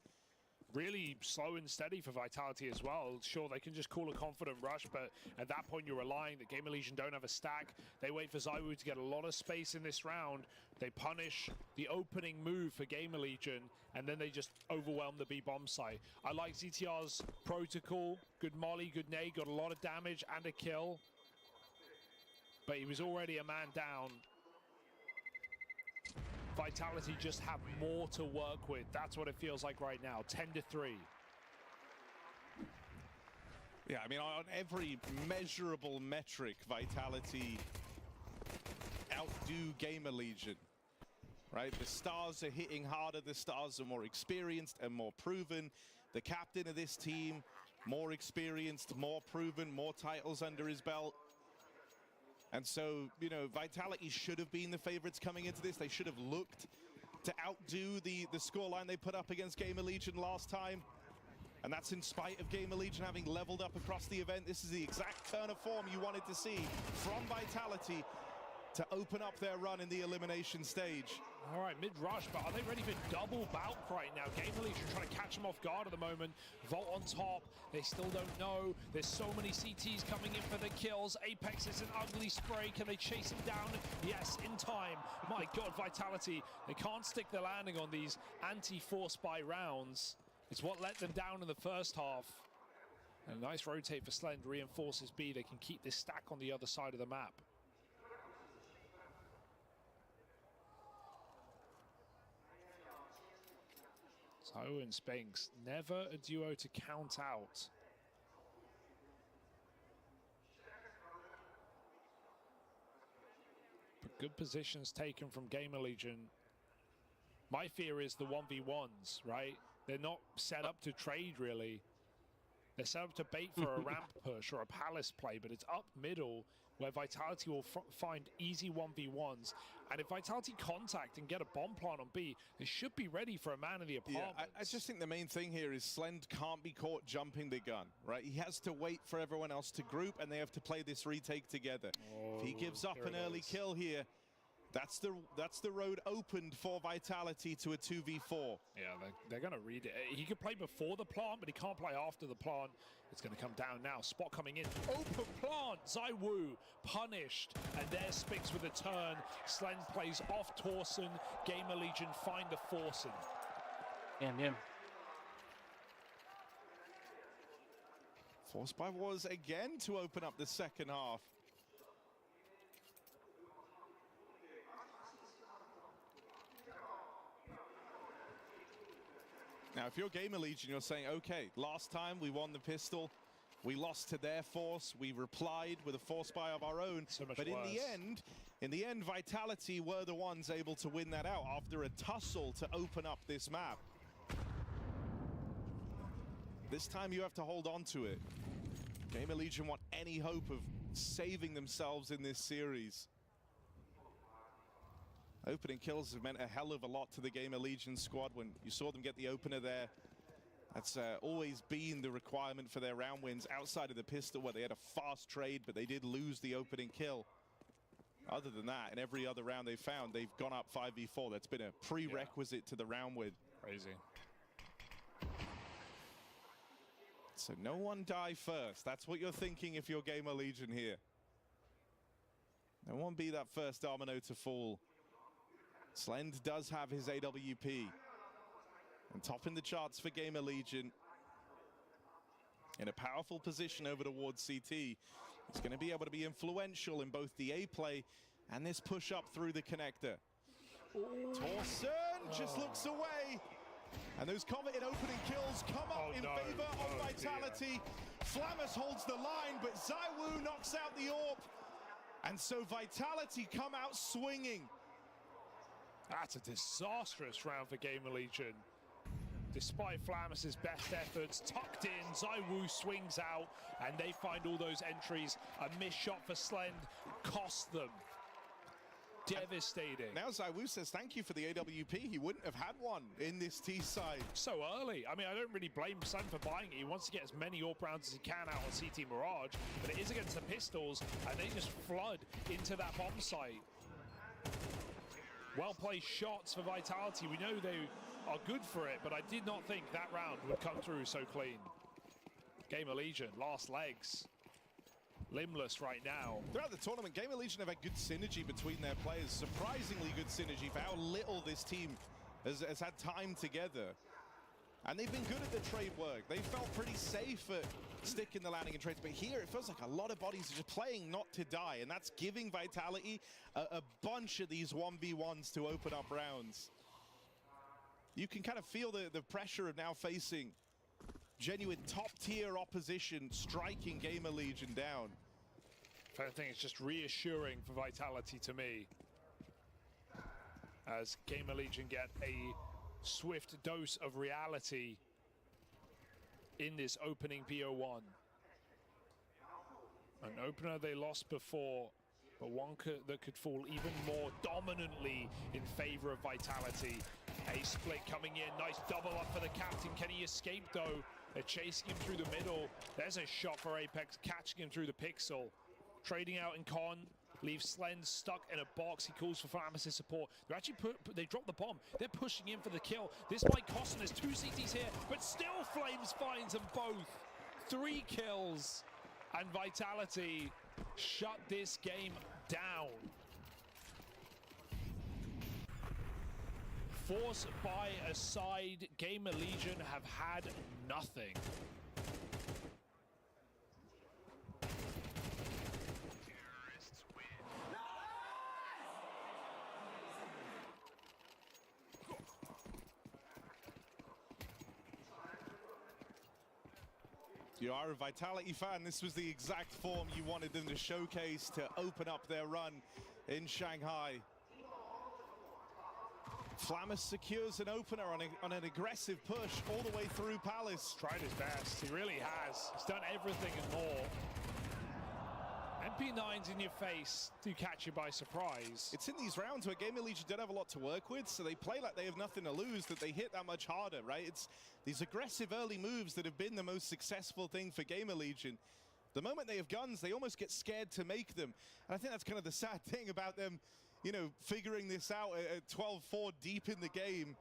Really slow and steady for Vitality as well. Sure, they can just call a confident rush, but at that point you're relying that Gamer Legion don't have a stack. They wait for ZywOo to get a lot of space in this round. They punish the opening move for Gamer Legion, and then they just overwhelm the B-bomb site. I like ZTR's protocol. Good molly, good nade, got a lot of damage and a kill. But he was already a man down. Vitality just have more to work with. That's what it feels like right now. 10-3. Yeah, I mean, on every measurable metric, Vitality outdo Gamer Legion, right? The stars are hitting harder. The stars are more experienced and more proven. The captain of this team, more experienced, more proven, more titles under his belt. And so, you know, Vitality should have been the favorites coming into this. They should have looked to outdo the scoreline they put up against Gamer Legion last time. And that's in spite of Gamer Legion having leveled up across the event. This is the exact turn of form you wanted to see from Vitality to open up their run in the elimination stage. All right, mid-rush, but are they ready for double bout right now? Gamer Legion trying to catch them off guard at the moment. Volt on top, they still don't know. There's so many CTs coming in for the kills. Apex is an ugly spray. Can they chase him down? Yes, in time. My God, Vitality. They can't stick the landing on these anti-force buy rounds. It's what let them down in the first half. And a nice rotate for Slend reinforces B. They can keep this stack on the other side of the map. Zaiwu and Spanx, never a duo to count out. But good positions taken from Gamer Legion. My fear is the 1v1s, right? They're not set up to trade, really. They're set up to bait for a ramp push or a palace play, but it's up middle where Vitality will find easy 1v1s. And if Vitality contact and get a bomb plant on B, they should be ready for a man in the apartment. Yeah, I just think the main thing here is Slend can't be caught jumping the gun, right? He has to wait for everyone else to group, and they have to play this retake together. If he gives up an early kill here, that's the road opened for Vitality to a 2v4. Yeah, they're going to read it. He could play before the plant, but he can't play after the plant. It's going to come down now. Spot coming in. Open plant. Zaiwu punished. And there's Spinks with a turn. Slend plays off Torsen. Gamer Legion find the Forsen. Bien, bien. Forced by Wars again to open up the second half. Now, if you're Gamer Legion, you're saying, okay, last time we won the pistol, we lost to their force, we replied with a force buy of our own. So much but worse. in the end, Vitality were the ones able to win that out after a tussle to open up this map. This time you have to hold on to it. Gamer Legion want any hope of saving themselves in this series. Opening kills have meant a hell of a lot to the Gamer Legion squad. When you saw them get the opener there, that's always been the requirement for their round wins outside of the pistol, where they had a fast trade, but they did lose the opening kill. Other than that, in every other round they found, they've gone up 5v4. That's been a prerequisite to the round win. Crazy. So no one die first. That's what you're thinking if you're Gamer Legion here. No one be that first domino to fall. Slend does have his AWP. And topping the charts for Gamer Legion. In a powerful position over towards CT. He's going to be able to be influential in both the A play and this push up through the connector. Torsen just looks away. And those coveted opening kills come up in favor of Vitality. Flamus holds the line, but Zaiwu knocks out the AWP. And so Vitality come out swinging. That's a disastrous round for Gamer Legion. Despite Flamus's best efforts, tucked in, Zaiwu swings out, and they find all those entries. A missed shot for Slend cost them. Devastating. Now Zaiwu says thank you for the AWP. He wouldn't have had one in this T side. So early. I mean, I don't really blame Slend for buying it. He wants to get as many AWP rounds as he can out on CT Mirage, but it is against the pistols, and they just flood into that bomb site. Well-placed shots for Vitality. We know they are good for it, but I did not think that round would come through so clean. Gamer Legion, last legs. Limbless right now. Throughout the tournament, Gamer Legion have had good synergy between their players. Surprisingly good synergy for how little this team has had time together. And they've been good at the trade work. They felt pretty safe at sticking the landing and trades. But here, it feels like a lot of bodies are just playing not to die. And that's giving Vitality a bunch of these 1v1s to open up rounds. You can kind of feel the pressure of now facing genuine top-tier opposition striking Gamer Legion down. I think it's just reassuring for Vitality to me. As Gamer Legion get a swift dose of reality in this opening BO1. An opener they lost before, but one that could fall even more dominantly in favor of Vitality. A split coming in, nice double up for the captain. Can he escape though? They're chasing him through the middle. There's a shot for Apex, catching him through the pixel. Trading out in con, leaves Slend stuck in a box. He calls for Flamus' support. They're actually they dropped the bomb. They're pushing in for the kill. This might cost them. There's 2 CTs here, but still Flames finds them both. 3 kills, and Vitality shut this game down. Force by a side, Gamer Legion have had nothing. You are a Vitality fan. This was the exact form you wanted them to showcase to open up their run in Shanghai. Flammer secures an opener on an aggressive push all the way through Palace. Tried his best. He really has. He's done everything and more. MP9's in your face to catch you by surprise. It's in these rounds where Gamer Legion don't have a lot to work with, so they play like they have nothing to lose, that they hit that much harder, right? It's these aggressive early moves that have been the most successful thing for Gamer Legion. The moment they have guns, they almost get scared to make them. And I think that's kind of the sad thing about them, you know, figuring this out at 12-4 deep in the game.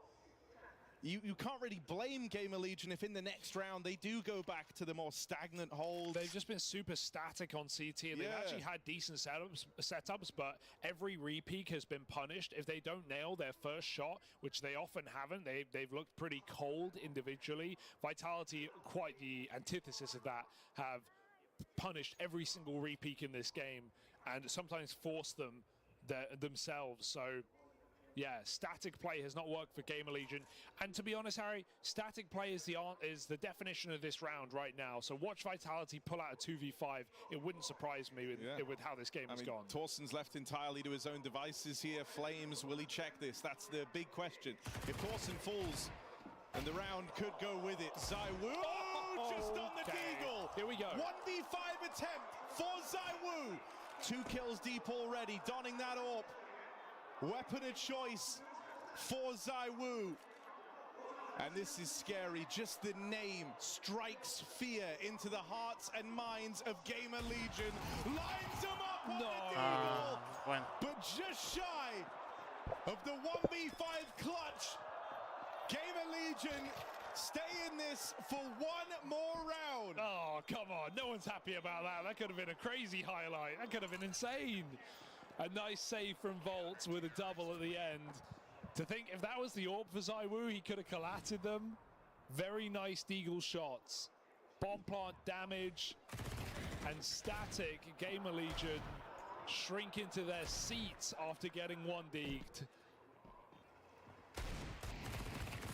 You can't really blame Gamer Legion if in the next round they do go back to the more stagnant hold. They've just been super static on CT, and they've actually had decent setups, but every repeat has been punished. If they don't nail their first shot, which they often haven't, they've looked pretty cold individually. Vitality, quite the antithesis of that, have punished every single repeat in this game and sometimes forced them themselves. So yeah, static play has not worked for Gamer Legion. And to be honest, Harry, static play is the definition of this round right now. So watch Vitality pull out a 2v5. It wouldn't surprise me with how this game has gone. Torsten's left entirely to his own devices here. Flames, will he check this? That's the big question. If Torsten falls, and the round could go with it. ZywOo just on the deagle. Here we go. 1v5 attempt for ZywOo. 2 kills deep already, donning that AWP. Weapon of choice for ZywOo. And this is scary. Just the name strikes fear into the hearts and minds of Gamer Legion. Lines them up on the deagle. But just shy of the 1v5 clutch. Gamer Legion stay in this for one more round. Oh, come on. No one's happy about that. That could have been a crazy highlight. That could have been insane. A nice save from Volt with a double at the end. To think if that was the AWP for ZywOo, he could have collated them. Very nice deagle shots. Bomb plant damage and static. Gamer Legion shrink into their seats after getting one deagged.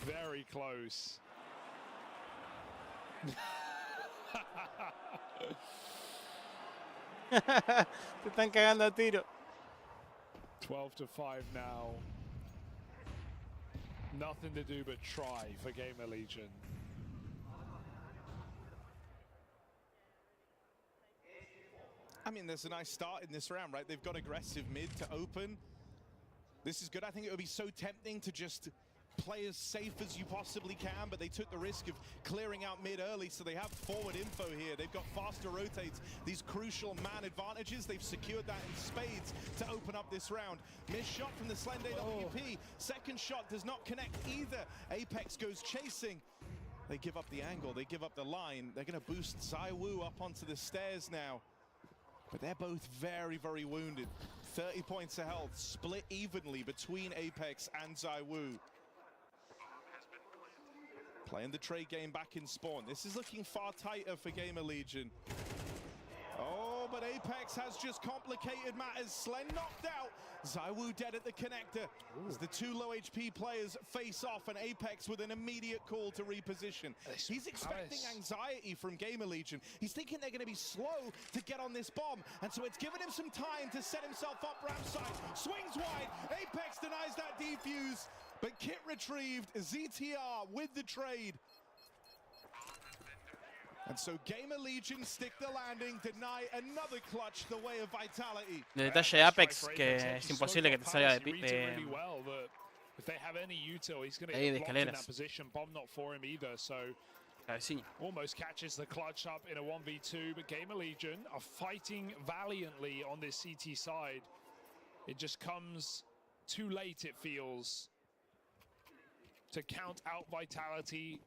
Very close. Te están cagando a tiro. 12-5 now. Nothing to do but try for Gamer Legion. I mean, there's a nice start in this round, right? They've got aggressive mid to open. This is good. I think it would be so tempting to just play as safe as you possibly can, but they took the risk of clearing out mid early, so they have forward info here. They've got faster rotates, these crucial man advantages. They've secured that in spades to open up this round. Missed shot from the Slende WP. Second shot does not connect either. Apex goes chasing. They give up the angle, they give up the line. They're going to boost ZywOo up onto the stairs now. But they're both very, very wounded. 30 points of health, split evenly between Apex and ZywOo. Playing the trade game back in spawn. This is looking far tighter for Gamer Legion. Oh, but Apex has just complicated matters. Slen knocked out. ZywOo dead at the connector. As the 2 low HP players face off, and Apex with an immediate call to reposition. He's expecting anxiety from Gamer Legion. He's thinking they're going to be slow to get on this bomb, and so it's given him some time to set himself up ramp side. Swings wide. Apex denies that defuse. But kit retrieved, ZTR with the trade. And so Gamer Legion stick the landing, deny another clutch the way of Vitality. El detalle de Apex que es imposible que te salga de escaleras. Bomb not for him either, so almost catches the clutch up in a 1v2, but Gamer Legion are fighting valiantly on this CT side. It just comes too late, it feels, to count out Vitality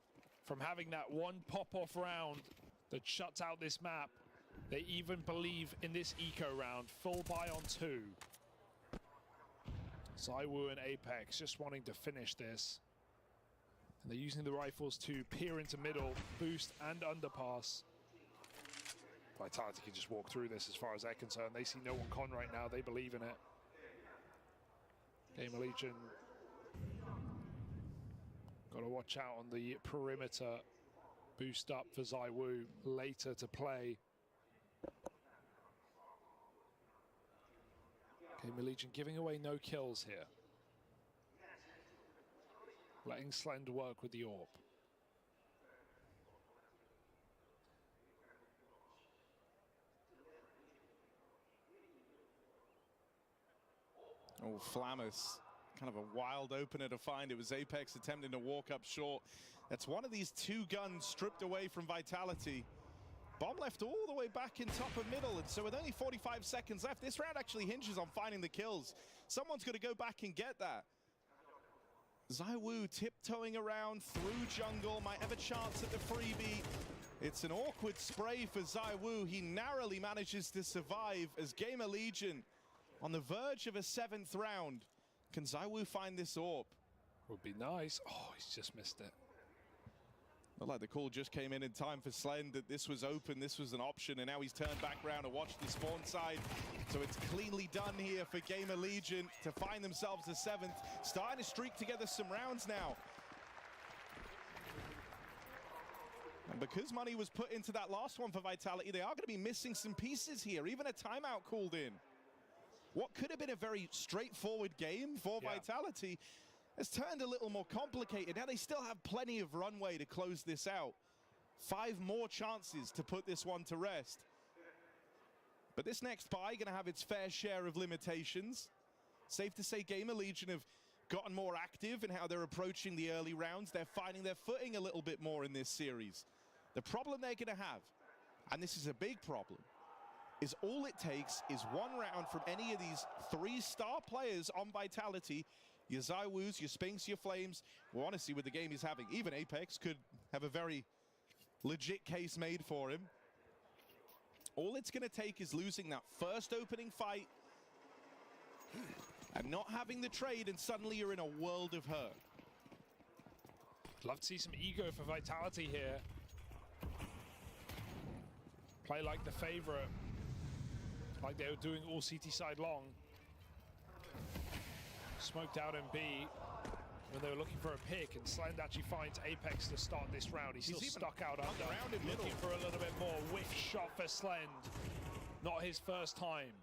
from having that one pop-off round that shuts out this map. They even believe in this eco round. Full buy on 2. ZywOo and Apex just wanting to finish this. And they're using the rifles to peer into middle, boost and underpass. Vitality can just walk through this as far as they're concerned. They see no one con right now. They believe in it. Gamer Legion got to watch out on the perimeter boost up for ZywOo later to play. Gamer Legion giving away no kills here. Letting Slend work with the AWP. Oh, Flammus, kind of a wild opener to find. It was Apex attempting to walk up short. That's one of these two guns stripped away from Vitality. Bomb left all the way back in top of middle, and so with only 45 seconds left, this round actually hinges on finding the kills. Someone's got to go back and get that. ZywOo tiptoeing around through jungle, might have a chance at the freebie. It's an awkward spray for ZywOo. He narrowly manages to survive as Gamer Legion on the verge of a 7th round. Can ZywOo find this AWP? Would be nice. Oh, he's just missed it. Looked like the call just came in time for Slend, that this was open, this was an option, and now he's turned back around to watch the spawn side. So it's cleanly done here for Gamer Legion to find themselves a 7th. Starting to streak together some rounds now. And because money was put into that last one for Vitality, they are going to be missing some pieces here. Even a timeout called in. What could have been a very straightforward game for Vitality has turned a little more complicated. Now they still have plenty of runway to close this out. 5 more chances to put this one to rest. But this next buy going to have its fair share of limitations. Safe to say Gamer Legion have gotten more active in how they're approaching the early rounds. They're finding their footing a little bit more in this series. The problem they're going to have, and this is a big problem, is all it takes is one round from any of these 3-star players on Vitality. Your ZywOos, your Spinks, your Flames. We'll want to see what the game he's having. Even Apex could have a very legit case made for him. All it's going to take is losing that first opening fight and not having the trade, and suddenly you're in a world of hurt. Love to see some ego for Vitality here. Play like the favorite, like they were doing all CT side long. Smoked out in B when they were looking for a pick, and Slend actually finds Apex to start this round. He's still stuck out under, looking for a little bit more. Whiff shot for Slend. Not his first time.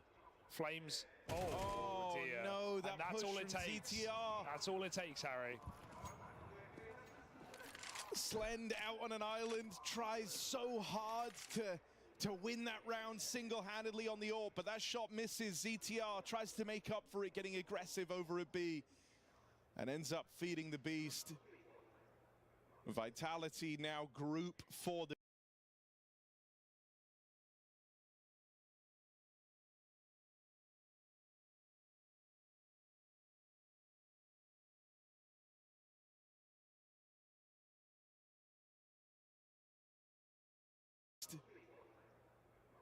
Flames. Oh dear. No, and that's all it takes. ZTR. That's all it takes, Harry. Slend out on an island, tries so hard to win that round single-handedly on the AWP, but that shot misses. ZTR tries to make up for it, getting aggressive over a B, and ends up feeding the beast. Vitality now group for the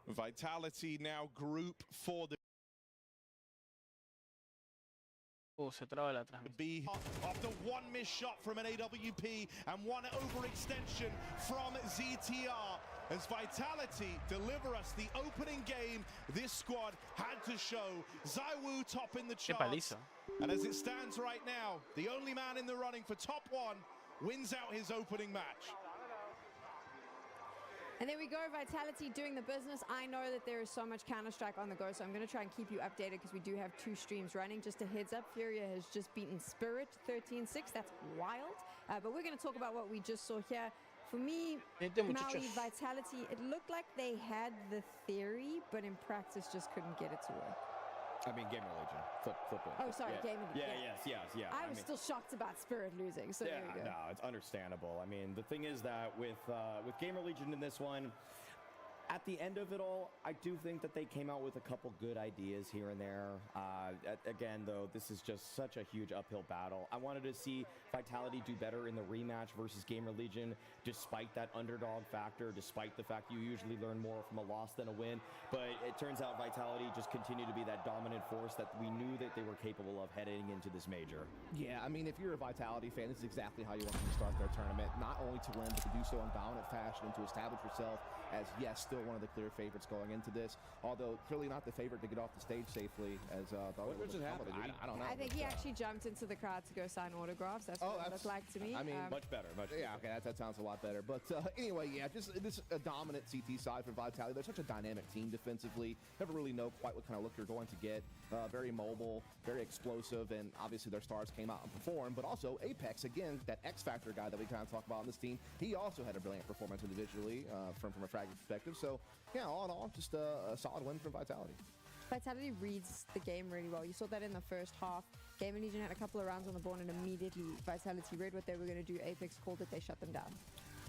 Vitality now group for the se traba la transmisión. B after one missed shot from an AWP and one overextension from ZTR. As Vitality deliver us the opening game, this squad had to show. ZywOo top in the charts. And as it stands right now, the only man in the running for top 1 wins out his opening match. And there we go, Vitality doing the business. I know that there is so much Counter-Strike on the go, so I'm going to try and keep you updated because we do have 2 streams running. Just a heads up, Furia has just beaten Spirit 13-6. That's wild. But we're going to talk about what we just saw here. For me, Maui, Vitality, it looked like they had the theory, but in practice just couldn't get it to work. I mean, Gamer Legion. Flip it. Oh, sorry, Gamer Legion. Yeah. I was still shocked about Spirit losing, so there we go. No, it's understandable. I mean, the thing is that with Gamer Legion in this one, at the end of it all, I do think that they came out with a couple good ideas here and there. Again, though, this is just such a huge uphill battle. I wanted to see Vitality do better in the rematch versus Gamer Legion, despite that underdog factor, despite the fact you usually learn more from a loss than a win. But it turns out Vitality just continued to be that dominant force that we knew that they were capable of heading into this major. Yeah, I mean, if you're a Vitality fan, this is exactly how you want them to start their tournament. Not only to win, but to do so in dominant fashion and to establish yourself as, yes, still one of the clear favorites going into this, although clearly not the favorite to get off the stage safely. As what just happened? I don't know. I think he actually jumped into the crowd to go sign autographs. That's what it looked like to me. I mean, much better. Yeah, okay, that sounds a lot better. But anyway, yeah, just this a dominant CT side for Vitality. They're such a dynamic team defensively. Never really know quite what kind of look you're going to get. Very mobile, very explosive, and obviously their stars came out and performed. But also Apex, again, that X Factor guy that we kind of talk about on this team, he also had a brilliant performance individually from a fragment perspective. So, yeah, all in all, just a solid win from Vitality. Vitality reads the game really well. You saw that in the first half. Game Legion had a couple of rounds on the board, and immediately Vitality read what they were going to do. Apex called it. They shut them down.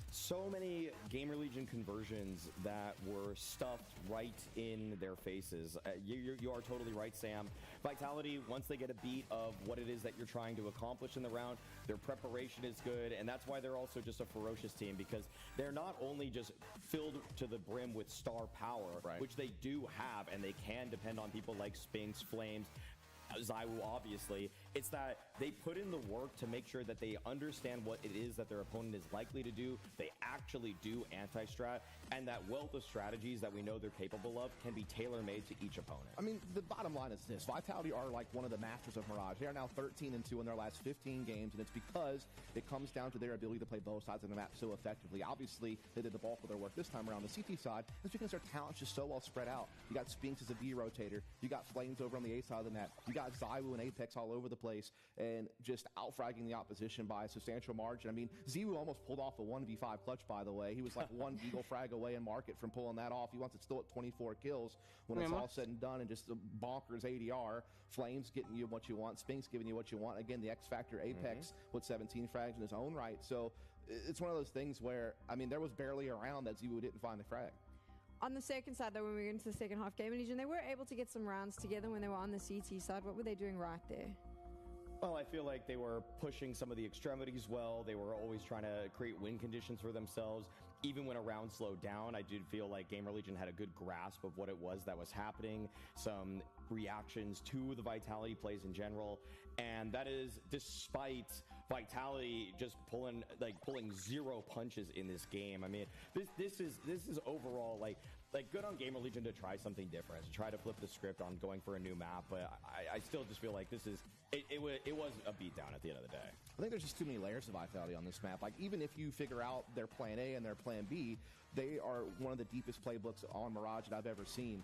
So many Gamer Legion conversions that were stuffed right in their faces. You are totally right, Sam. Vitality, once they get a beat of what it is that you're trying to accomplish in the round, their preparation is good, and that's why they're also just a ferocious team, because they're not only just filled to the brim with star power, which they do have, and they can depend on people like Spinks, Flames, ZywOo, obviously. It's that they put in the work to make sure that they understand what it is that their opponent is likely to do. They actually do anti-strat, and that wealth of strategies that we know they're capable of can be tailor-made to each opponent. I mean, the bottom line is this. Vitality are like one of the masters of Mirage. They are now 13-2 in their last 15 games, and it's because it comes down to their ability to play both sides of the map so effectively. Obviously, they did the bulk of their work this time around the CT side. It's because their talent's just so well spread out. You got Spinks as a V rotator. You got Flames over on the A side of the map. You got ZywOo and Apex all over the place, and just out-fragging the opposition by a substantial margin. I mean, ZywOo almost pulled off a 1v5 clutch, by the way. He was like one Eagle frag away in market from pulling that off. He wants it still at 24 kills when it's all said and done, and just a bonkers ADR. Flames getting you what you want. Spinks giving you what you want. Again, the X Factor Apex with 17 frags in his own right. So it's one of those things where, I mean, there was barely a round that ZywOo didn't find the frag. On the second side, though, when we get into the second half, Game Legion, they were able to get some rounds together when they were on the CT side. What were they doing right there? Well, I feel like they were pushing some of the extremities well. They were always trying to create win conditions for themselves. Even when a round slowed down, I did feel like Gamer Legion had a good grasp of what it was that was happening, some reactions to the Vitality plays in general, and that is despite Vitality just pulling zero punches in this game. I mean, this is overall like good on Gamer Legion to try something different, to try to flip the script on going for a new map, but I still just feel like it was a beatdown at the end of the day. I think there's just too many layers of Vitality on this map. Like, even if you figure out their plan A and their plan B, they are one of the deepest playbooks on Mirage that I've ever seen.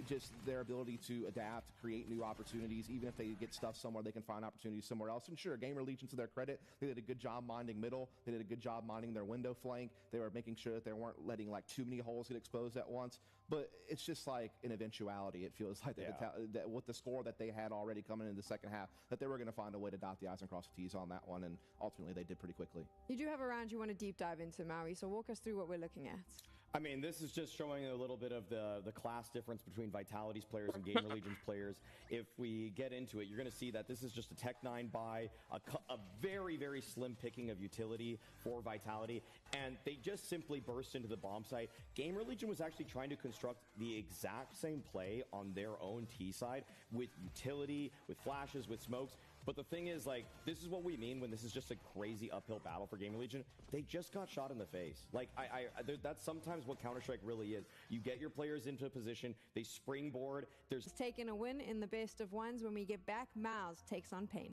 Just their ability to adapt, create new opportunities. Even if they get stuff somewhere, they can find opportunities somewhere else. And sure, Gamer Legion, to their credit, they did a good job minding middle. They did a good job minding their window flank. They were making sure that they weren't letting like too many holes get exposed at once. But it's just like an eventuality. It feels like that with the score that they had already coming into the second half, that they were going to find a way to dot the I's and cross the T's on that one. And ultimately, they did pretty quickly. You do have a round you want to deep dive into, Maui, so walk us through what we're looking at. I mean, this is just showing a little bit of the class difference between Vitality's players and Gamer Legion's players. If we get into it, you're going to see that this is just a Tech 9 buy, a very, very slim picking of utility for Vitality, and they just simply burst into the bomb site. Gamer Legion was actually trying to construct the exact same play on their own T side with utility, with flashes, with smokes. But the thing is, like, this is what we mean when this is just a crazy uphill battle for Gamer Legion. They just got shot in the face. Like, that's sometimes what Counter-Strike really is. You get your players into a position, they springboard. Taking a win in the best of ones. When we get back, Miles takes on Pain.